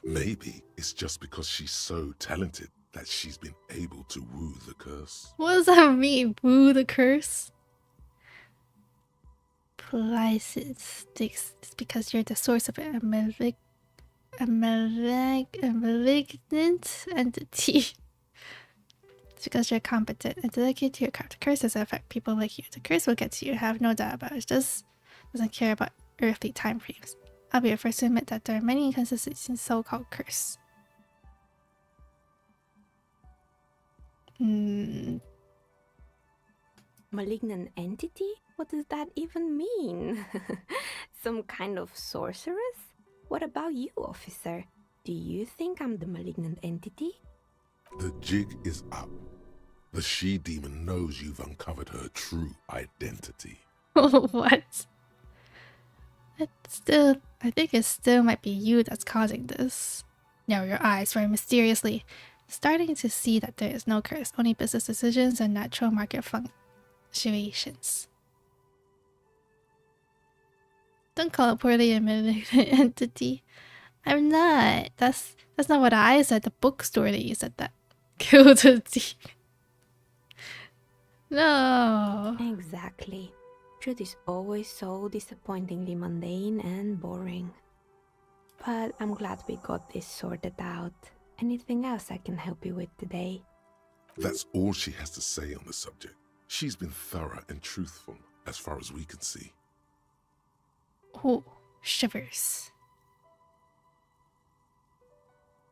Maybe it's just because she's so talented that she's been able to woo the curse. What does that mean? Woo the curse? Places. It's because you're the source of it. A malignant entity. It's because you're competent and dedicated to your craft. The curse doesn't affect people like you. The curse will get to you, have no doubt about it. It just doesn't care about earthly time frames. I'll be the first to admit that there are many inconsistencies in the so-called curse. Malignant entity? What does that even mean? Some kind of sorceress? What about you, officer? Do you think I'm the malignant entity? The jig is up. The she-demon knows you've uncovered her true identity. What? I think it still might be you that's causing this. Now your eyes very mysteriously, starting to see that there is no curse, only business decisions and natural market fluctuations. Don't call it poorly admitted entity. I'm not. That's not what I said. The bookstore that you said that. Killed a demon. No. Exactly. Truth is always so disappointingly mundane and boring. But I'm glad we got this sorted out. Anything else I can help you with today? That's all she has to say on the subject. She's been thorough and truthful, as far as we can see. Oh, shivers.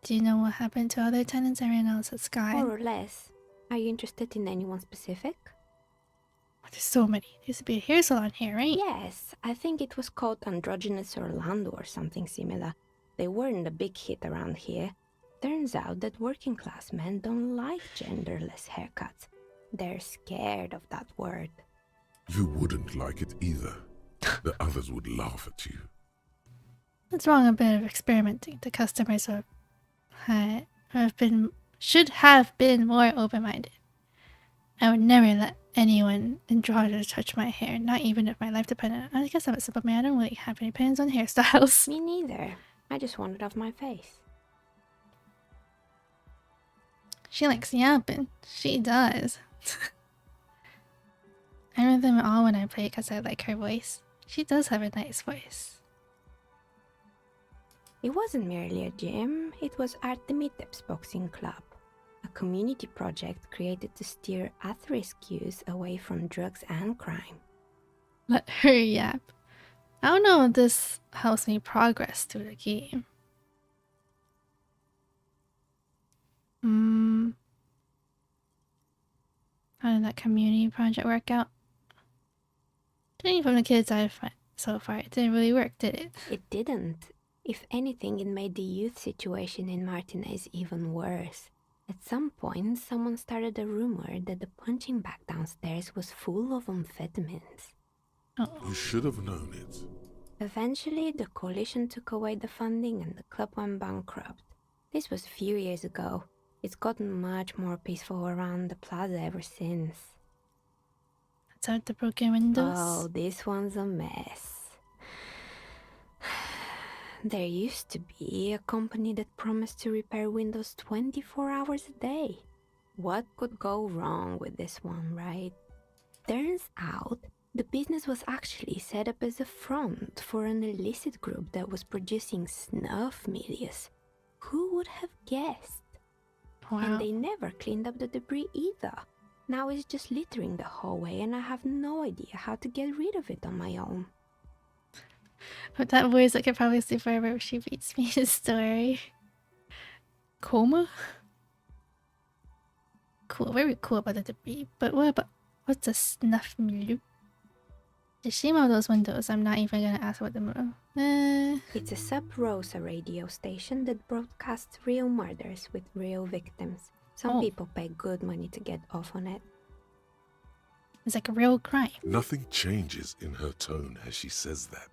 Do you know what happened to other tenants? Everyone else at Sky? More or less. Are you interested in anyone specific? Oh, there's so many. There used to be a hair salon here, right? Yes, I think it was called Androgynous Orlando or something similar. They weren't a big hit around here. Turns out that working class men don't like genderless haircuts. They're scared of that word. You wouldn't like it either. The others would laugh at you. What's wrong? A bit of experimenting. The customers should have been more open-minded. I would never let anyone androgynous touch my hair, not even if my life depended on it. I guess I'm a simple man. I don't really have any opinions on hairstyles. Me neither. I just want it off my face. She likes yapping. She does. I remember them all when I play because I like her voice. She does have a nice voice. It wasn't merely a gym, it was Artemitep's boxing club. A community project created to steer at-risk youth away from drugs and crime. Let her yap. I don't know if this helps me progress through the game. How did that community project work out? Judging from the kids I've met so far, it didn't really work, did it? It didn't. If anything, it made the youth situation in Martinez even worse. At some point, someone started a rumor that the punching bag downstairs was full of amphetamines. You should have known it. Eventually, the coalition took away the funding and the club went bankrupt. This was a few years ago. It's gotten much more peaceful around the plaza ever since. That's out the broken windows. Oh, this one's a mess. There used to be a company that promised to repair windows 24 hours a day. What could go wrong with this one, right? Turns out, the business was actually set up as a front for an illicit group that was producing snuff medias. Who would have guessed? Wow. And they never cleaned up the debris either. Now it's just littering the hallway and I have no idea how to get rid of it on my own. But that voice, I could probably sleep forever if she reads me his story. Coma? Cool, very cool about the debris. But what's a snuff milieu? The shame of those windows, I'm not even gonna ask what the It's a Sub Rosa radio station that broadcasts real murders with real victims. Some people pay good money to get off on it. It's like a real crime. Nothing changes in her tone as she says that,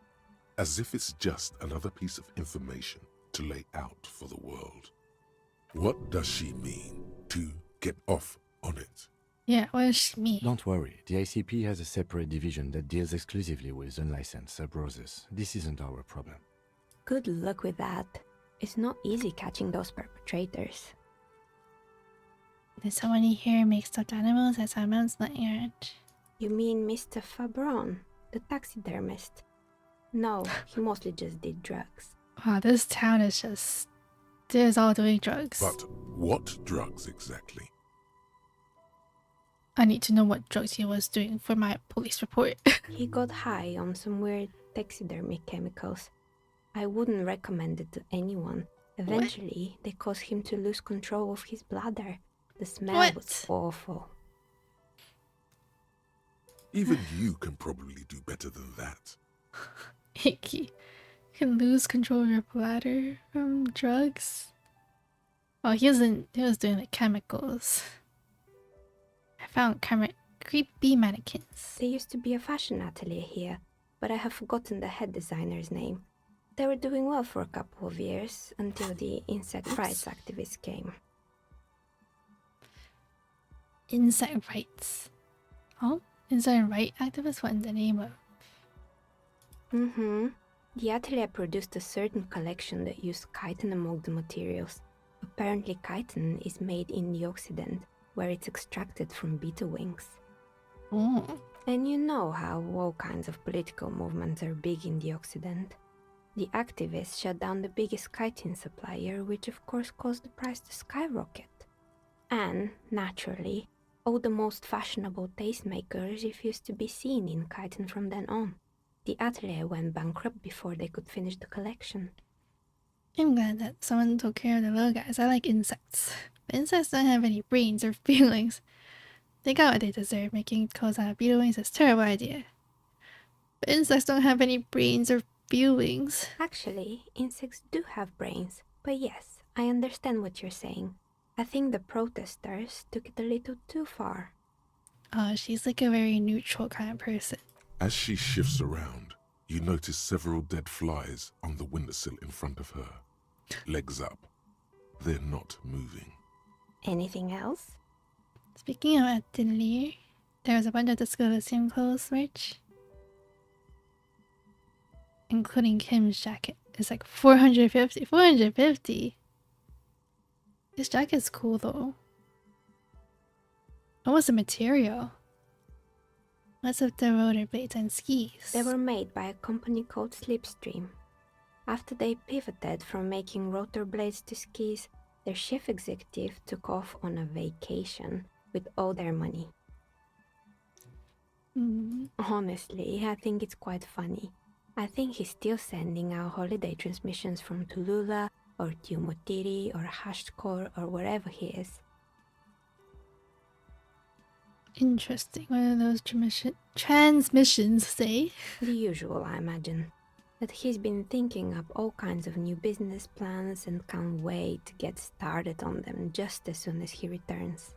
as if it's just another piece of information to lay out for the world. What does she mean to get off on it? Yeah, what does she mean? Don't worry, the ICP has a separate division that deals exclusively with unlicensed sub-roses. This isn't our problem. Good luck with that. It's not easy catching those perpetrators. There's someone here who makes stuffed animals at Simon's Lanyard. You mean Mr. Fabron, the taxidermist? No, he mostly just did drugs. Wow, this town is just... They're all doing drugs. But what drugs exactly? I need to know what drugs he was doing for my police report. He got high on some weird taxidermy chemicals. I wouldn't recommend it to anyone. Eventually, they caused him to lose control of his bladder. The smell was awful. Even you can probably do better than that. Icky. You can lose control of your bladder from drugs. Well, he was doing like chemicals. I found creepy mannequins. There used to be a fashion atelier here, but I have forgotten the head designer's name. They were doing well for a couple of years until the insect rights activists came. Insect rights. Oh, insect right activists? What in the name of? The atelier produced a certain collection that used chitin among the materials. Apparently chitin is made in the Occident, where it's extracted from beetle wings. Oh. And you know how all kinds of political movements are big in the Occident. The activists shut down the biggest chitin supplier, which of course caused the price to skyrocket. And, naturally, all the most fashionable tastemakers refused to be seen in chitin from then on. The atelier went bankrupt before they could finish the collection. I'm glad that someone took care of the little guys. I like insects. But insects don't have any brains or feelings. They got what they deserve. Making clothes out of beetle wings is a terrible idea. But insects don't have any brains or feelings. Actually, insects do have brains. But yes, I understand what you're saying. I think the protesters took it a little too far. She's like a very neutral kind of person. As she shifts around, you notice several dead flies on the windowsill in front of her. Legs up. They're not moving. Anything else? Speaking of atelier, there was a bunch of the Elysium clothes merch. Including Kim's jacket. It's like 450. 450? This jacket's cool though. What was the material? What's with the rollerblades and skis? They were made by a company called Slipstream. After they pivoted from making rotor blades to skis, their chief executive took off on a vacation with all their money. Honestly, I think it's quite funny. I think he's still sending out holiday transmissions from Tulula or Tiumotiri or Hashkor or wherever he is. Interesting. What do those transmissions say? The usual, I imagine. That he's been thinking up all kinds of new business plans and can't wait to get started on them just as soon as he returns.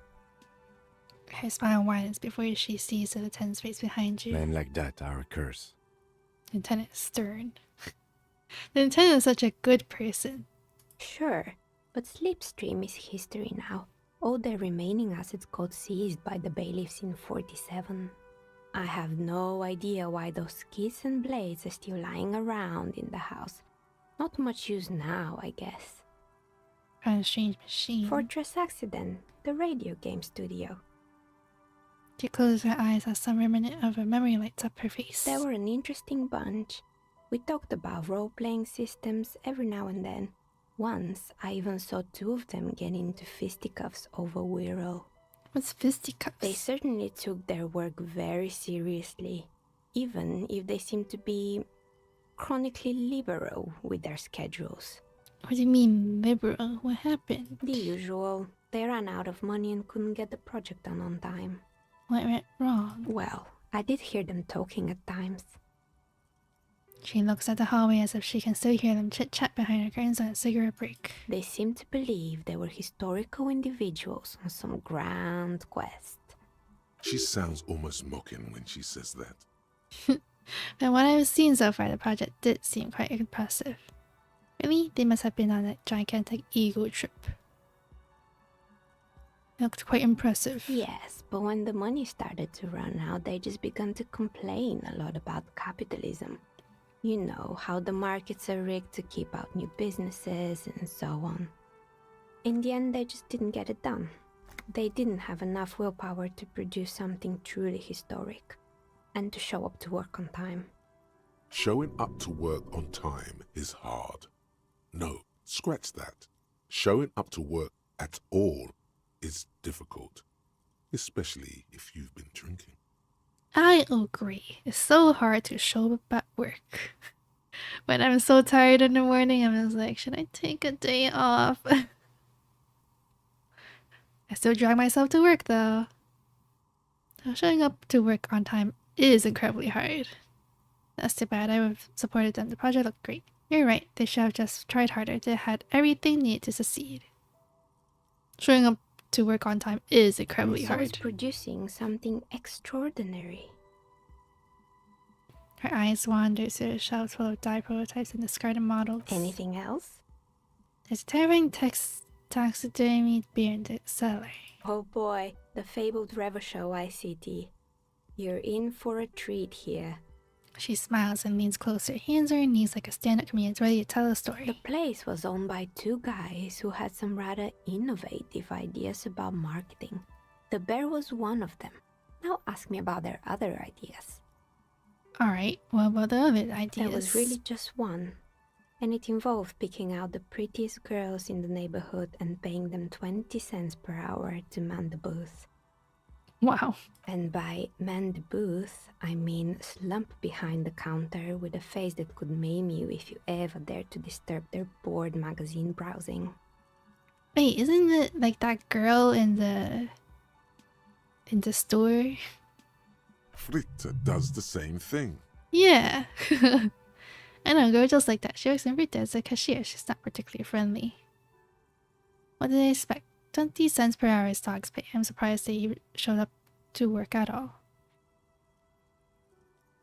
Her smile widens before she sees the lieutenant's face behind you. Men like that are a curse. Lieutenant Stern. The lieutenant is such a good person. Sure, but Slipstream is history now. All their remaining assets got seized by the bailiffs in 47. I have no idea why those skis and blades are still lying around in the house. Not much use now, I guess. Kind of strange machine. Fortress Accident, the radio game studio. She closes her eyes as some remnant of a memory lights up her face. They were an interesting bunch. We talked about role-playing systems every now and then. Once, I even saw two of them get into fisticuffs over Wirral. What's fisticuffs? They certainly took their work very seriously, even if they seemed to be chronically liberal with their schedules. What do you mean, liberal? What happened? The usual. They ran out of money and couldn't get the project done on time. What went wrong? Well, I did hear them talking at times. She looks at the hallway as if she can still hear them chit-chat behind her curtains on a cigarette break. They seem to believe they were historical individuals on some grand quest. She sounds almost mocking when she says that. From what I've seen so far, the project did seem quite impressive. Really? They must have been on a gigantic ego trip. It looked quite impressive. Yes, but when the money started to run out, they just began to complain a lot about capitalism. You know, how the markets are rigged to keep out new businesses and so on. In the end, they just didn't get it done. They didn't have enough willpower to produce something truly historic, and to show up to work on time. Showing up to work on time is hard. No, scratch that. Showing up to work at all is difficult, especially if you've been drinking. I agree. It's so hard to show up at work. When I'm so tired in the morning, I'm just like, should I take a day off? I still drag myself to work though. So showing up to work on time is incredibly hard. That's too bad. I would have supported them. The project looked great. You're right. They should have just tried harder. They had everything needed to succeed. Showing up to work on time is incredibly And so is hard. producing something extraordinary. Her eyes wander through the shelves full of dye prototypes and discarded models. Anything else? There's a terrifying taxidermy beer in the cellar. Oh boy, the fabled Revo Show ICT. You're in for a treat here. She smiles and leans closer, hands on her knees like a stand-up comedian ready to tell a The story. place was owned by two guys who had some rather innovative ideas about marketing. The bear was one of them. Now ask me about their other ideas. Alright, what about the other ideas? There was really just one. And it involved picking out the prettiest girls in the neighborhood and paying them 20 cents per hour to man the booth. Wow. And by man the booth, I mean slump behind the counter with a face that could maim you if you ever dared to disturb their bored magazine browsing. Wait, isn't it like that girl in the store? Fritta does the same thing. Yeah. I know, a girl just like that. She works in retail as a cashier. She's not particularly friendly. What did they expect? 20 cents per hour is dog's pay. I'm surprised they showed up to work at all.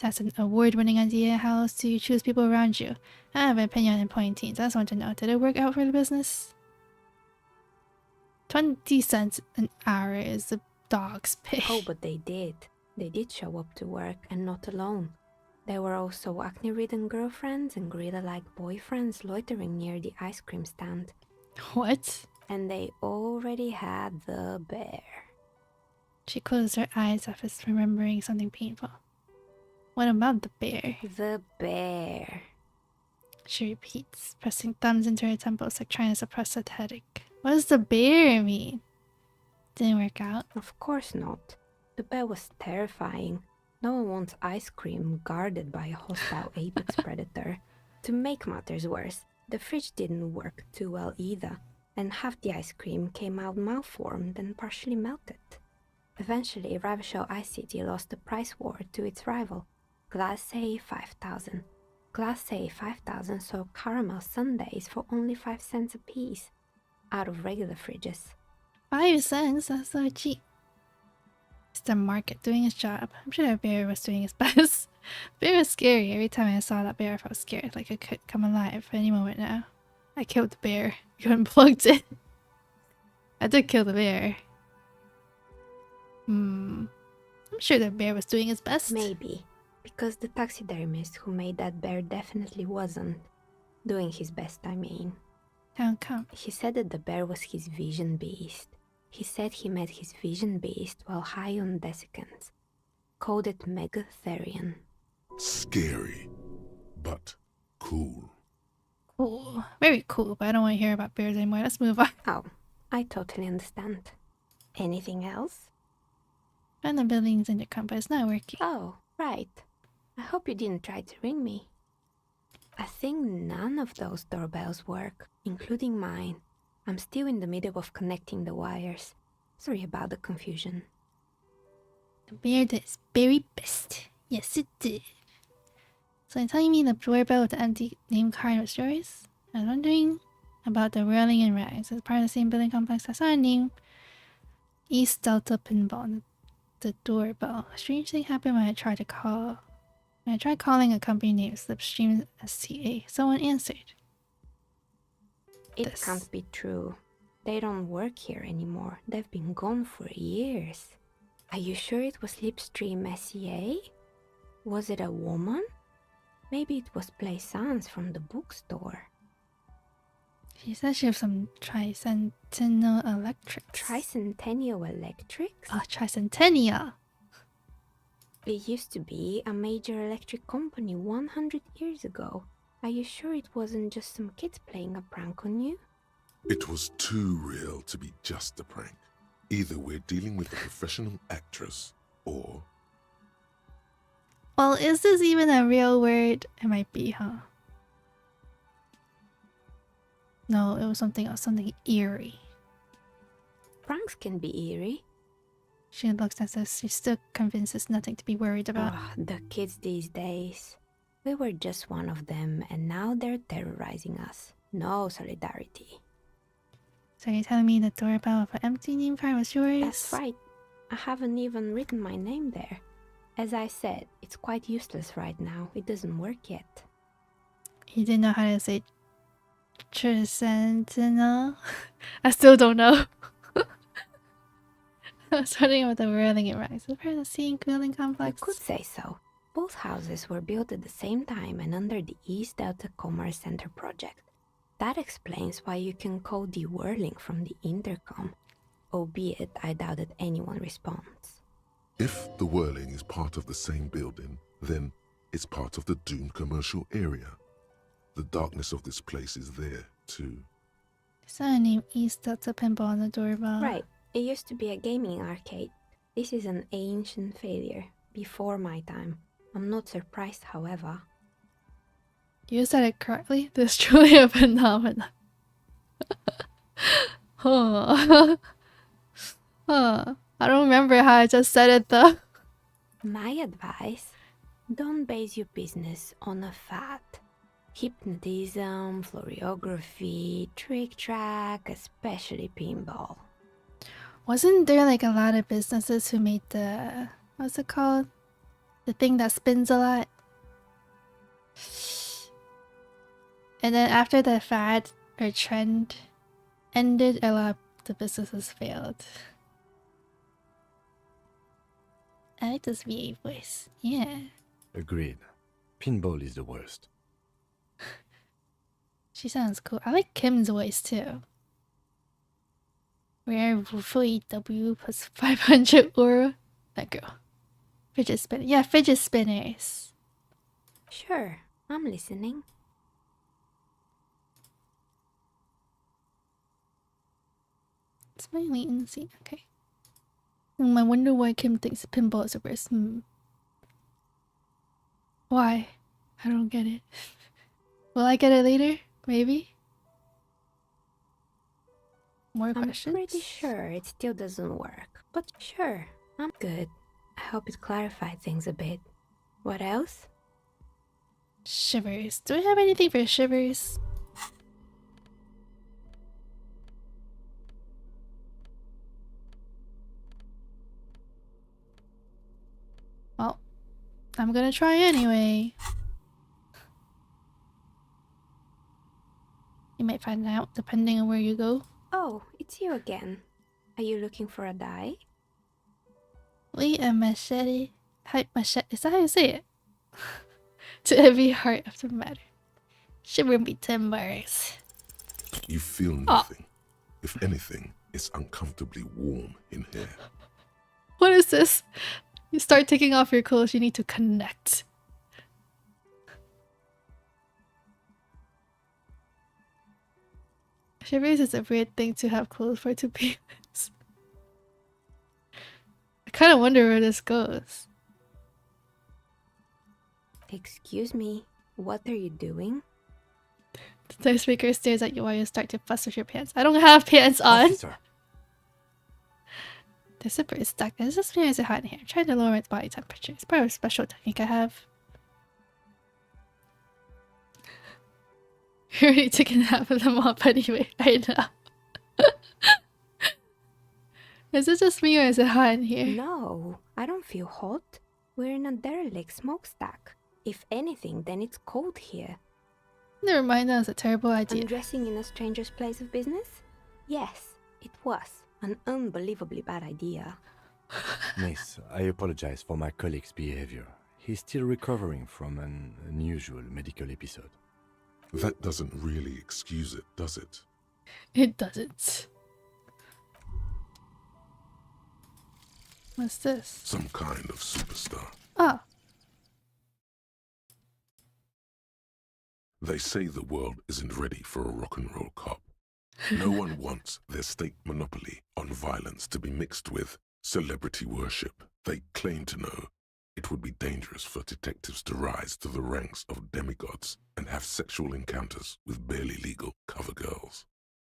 That's an award-winning idea. How else do you choose people around you? I have an opinion on employing teens. I just want to know, did it work out for the business? 20 cents an hour is the dog's pay. Oh, but they did. They did show up to work, and not alone. There were also acne-ridden girlfriends and gorilla-like boyfriends loitering near the ice cream stand. What? And they already had the bear. She closed her eyes as if remembering something painful. What about the bear? The bear. She repeats, pressing thumbs into her temples like trying to suppress a headache. What does the bear mean? Didn't work out. Of course not. The bear was terrifying. No one wants ice cream guarded by a hostile apex predator. To make matters worse, the fridge didn't work too well either, and half the ice cream came out malformed and partially melted. Eventually, Ravishell Ice City lost the price war to its rival, Glace 5000. Glace 5000 sold caramel sundaes for only 5 cents a piece, out of regular fridges. 5 cents? That's so cheap. It's the market doing its job. I'm sure that bear was doing its best. The bear was scary. Every time I saw that bear, I felt scared, like it could come alive any moment now. I killed the bear. You unplugged it. I did kill the bear. I'm sure the bear was doing its best. Maybe, because the taxidermist who made that bear definitely wasn't. Doing his best, I mean. How come? He said that the bear was his vision beast. He said he met his vision beast while high on desiccants. Called it Megatherion. Scary, but cool. Cool. Very cool, but I don't want to hear about bears anymore. Let's move on. Oh, I totally understand. Anything else? Found the buildings in the compass. It's not working. Oh, right. I hope you didn't try to ring me. I think none of those doorbells work, including mine. I'm still in the middle of connecting the wires. Sorry about the confusion. The bear did its very best. Yes, it did. So you're telling me the doorbell with the empty name card was yours? I was wondering about the railing and rags. It's part of the same building complex. I saw a name. East Delta Pinball. The doorbell. A strange thing happened when I tried calling a company named Slipstream STA. Someone answered. It can't be true. They don't work here anymore. They've been gone for years. Are you sure it was Slipstream SEA? Was it a woman? Maybe it was Plaisance from the bookstore. She said she has some Tricentennial Electrics. Tricentennial Electrics? Oh, Tricentennial! It used to be a major electric company 100 years ago. Are you sure it wasn't just some kids playing a prank on you? It was too real to be just a prank. Either we're dealing with a professional actress, or... Well, is this even a real word? It might be, huh? No, it was something else, something eerie. Pranks can be eerie. She looks as if she's still convinced there's nothing to be worried about. The kids these days. We were just one of them, and now they're terrorizing us. No solidarity. So you're telling me the doorbell of an empty name card was yours? That's right. I haven't even written my name there. As I said, it's quite useless right now. It doesn't work yet. You didn't know how to say Tricentennial? I still don't know. Starting with the whirling it rhymes. The part of the scene cooling complex. You could say so. Both houses were built at the same time and under the East Delta Commerce Center project. That explains why you can call the whirling from the intercom, albeit I doubt that anyone responds. If the whirling is part of the same building, then it's part of the doomed commercial area. The darkness of this place is there, too. There's not a name East Delta pinball on the doorbell. Right. It used to be a gaming arcade. This is an ancient failure, before my time. I'm not surprised, however. You said it correctly. This is truly a phenomenon. Oh. Oh. I don't remember how I just said it though. My advice, don't base your business on a fad. Hypnotism, choreography, trick track, especially pinball. Wasn't there like a lot of businesses who made the... what's it called? The thing that spins a lot? And then after the fad or trend ended, a lot of the businesses failed. I like this VA voice. Yeah. Agreed. Pinball is the worst. She sounds cool. I like Kim's voice too. Rare VTuber plus 500 aura. That girl. Fidget spinner. Yeah, fidget spinners. Sure, I'm listening. It's my latency. Okay. I wonder why Kim thinks pinball is the worst. Why? I don't get it. Will I get it later? Maybe? More questions? I'm pretty sure it still doesn't work. But sure, I'm good. I hope it clarified things a bit. What else? Shivers. Do we have anything for shivers? Well, I'm gonna try anyway. You might find out depending on where you go. Oh, it's you again. Are you looking for a die? Lead a machete. Type machete. Is that how you say it? To every heart of the matter. Shiver me timbers. You feel nothing. If anything, it's uncomfortably warm in here. What is this? You start taking off your clothes, you need to connect. Shivers is a weird thing to have clothes for to be with. I kind of wonder where this goes. Excuse me, what are you doing? The tire speaker stares at you while you start to fuss with your pants. I don't have pants on. Officer. The zipper is stuck. It's just me as a hot in here. I'm trying to lower its body temperature. It's part of a special technique I have. You're already taking half of them off anyway. I know. Is it just me or is it hot in here? No, I don't feel hot. We're in a derelict smokestack. If anything, then it's cold here. Never mind, that was a terrible idea. Undressing in a stranger's place of business? Yes, it was. An unbelievably bad idea. Miss, I apologize for my colleague's behavior. He's still recovering from an unusual medical episode. That doesn't really excuse it, does it? It doesn't. What's this? Some kind of superstar. Oh. They say the world isn't ready for a rock and roll cop. No one wants their state monopoly on violence to be mixed with celebrity worship. They claim to know it would be dangerous for detectives to rise to the ranks of demigods and have sexual encounters with barely legal cover girls.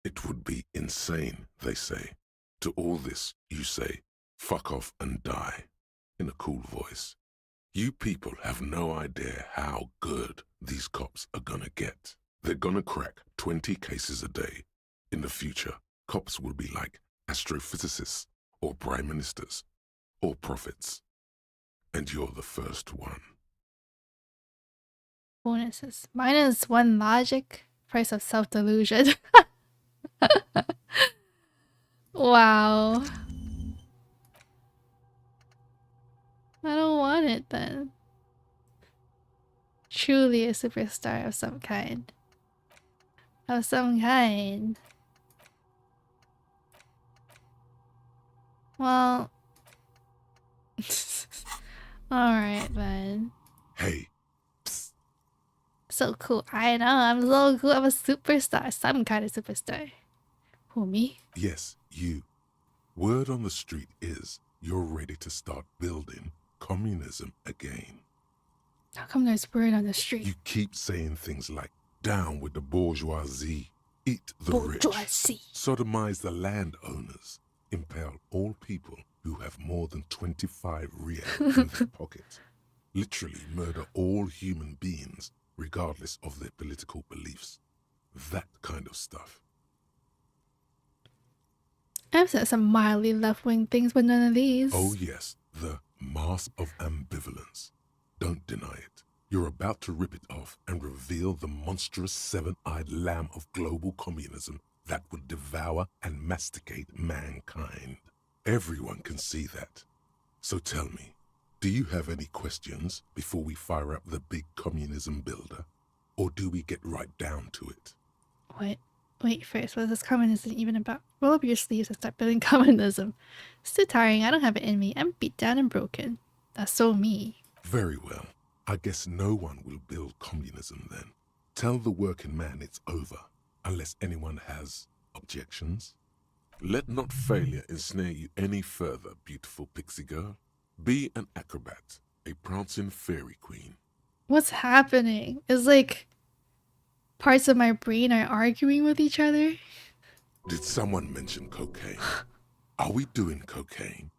It would be insane, they say. To all this, you say, fuck off and die, in a cool voice. You people have no idea how good these cops are gonna get. They're gonna crack 20 cases a day. In the future, Cops will be like astrophysicists or prime ministers or prophets. And you're the first one. Bonuses. Minus 1 logic. Price of self-delusion. Wow. I don't want it then. Truly a superstar of some kind. Of some kind. Well... Alright then. Hey. Psst. So cool. I know, I'm so cool. I'm a superstar. Some kind of superstar. Who, me? Yes, you. Word on the street is you're ready to start building communism again. How come there's word on the street? You keep saying things like, down with the bourgeoisie, eat the Bourgeoisie. rich, sodomize the landowners, impale all people who have more than 25 real in their pockets, literally murder all human beings regardless of their political beliefs. That kind of stuff. I've said some mildly left-wing things, but none of these. Oh yes, the mask of ambivalence. Don't deny it. You're about to rip it off and reveal the monstrous seven-eyed lamb of global communism that will devour and masticate mankind. Everyone can see that. So tell me, do you have any questions before we fire up the big communism builder? Or do we get right down to it? What? Wait, first, what is this communism even about? Roll up your sleeves and start building communism. It's too tiring, I don't have it in me. I'm beat down and broken. That's so me. Very well. I guess no one will build communism then. Tell the working man it's over, unless anyone has objections. Let not failure ensnare you any further, beautiful pixie girl. Be an acrobat, a prancing fairy queen. What's happening? It's like parts of my brain are arguing with each other. Did someone mention cocaine? Are we doing cocaine?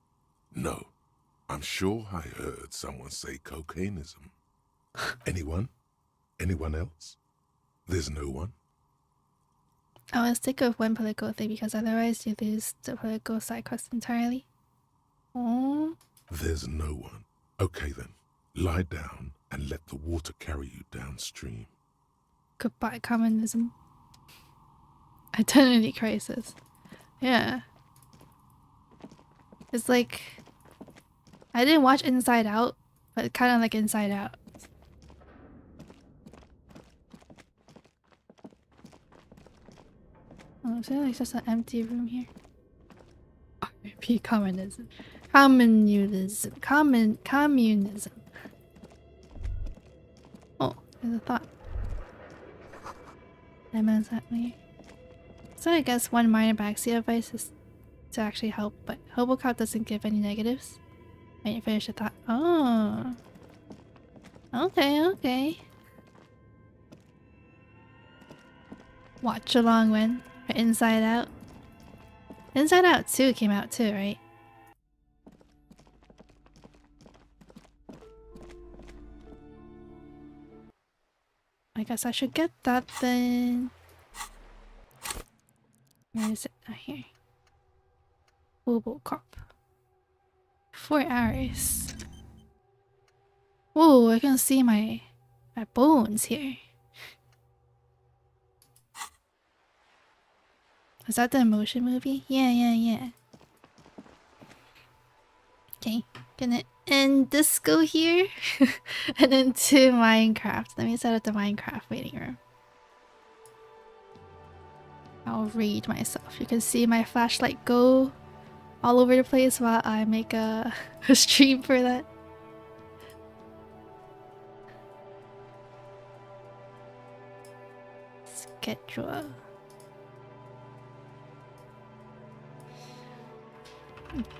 No. I'm sure I heard someone say cocainism. Anyone? Anyone else? There's no one? I was sick of one political thing because otherwise you lose the political side quest entirely. Oh. There's no one. Okay then, lie down and let the water carry you downstream. Goodbye, communism. Identity crisis. Yeah. It's like... I didn't watch Inside Out, but kind of like Inside Out. Oh, is there like just an empty room here? RP communism. Communism. Communism. Oh, there's a thought. Lemons at me. So I guess one minor backseat advice is to actually help, but Hobocop doesn't give any negatives. I didn't finish the thought. Oh. Okay, okay. Watch along when? For Inside Out? Inside Out 2 came out too, right? I guess I should get that then. Where is it? Ah, here. Robocop. 4 hours. Whoa, I can see my bones here. Is that the emotion movie? Yeah. Okay, gonna end disco here. And then to Minecraft. Let me set up the Minecraft waiting room. I'll read myself. You can see my flashlight go all over the place while I make a stream for that. Schedule.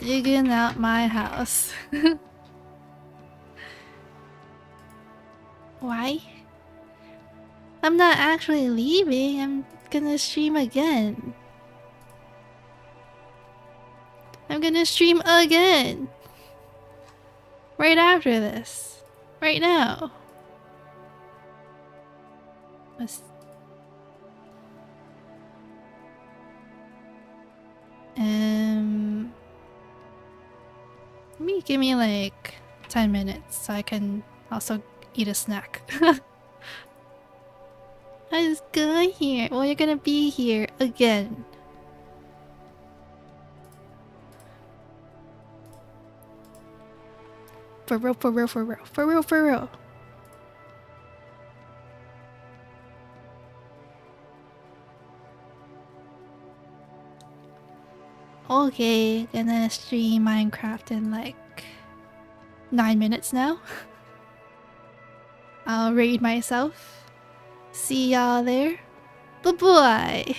Digging out my house. Why? I'm not actually leaving. I'm gonna stream again. I'm gonna stream again. Right after this. Right now. Give me like 10 minutes so I can also eat a snack. I just got here. Well, you're gonna be here again. For real, for real, for real, for real, for real. Okay, gonna stream Minecraft in like 9 minutes now. I'll raid myself. See y'all there. Bye bye.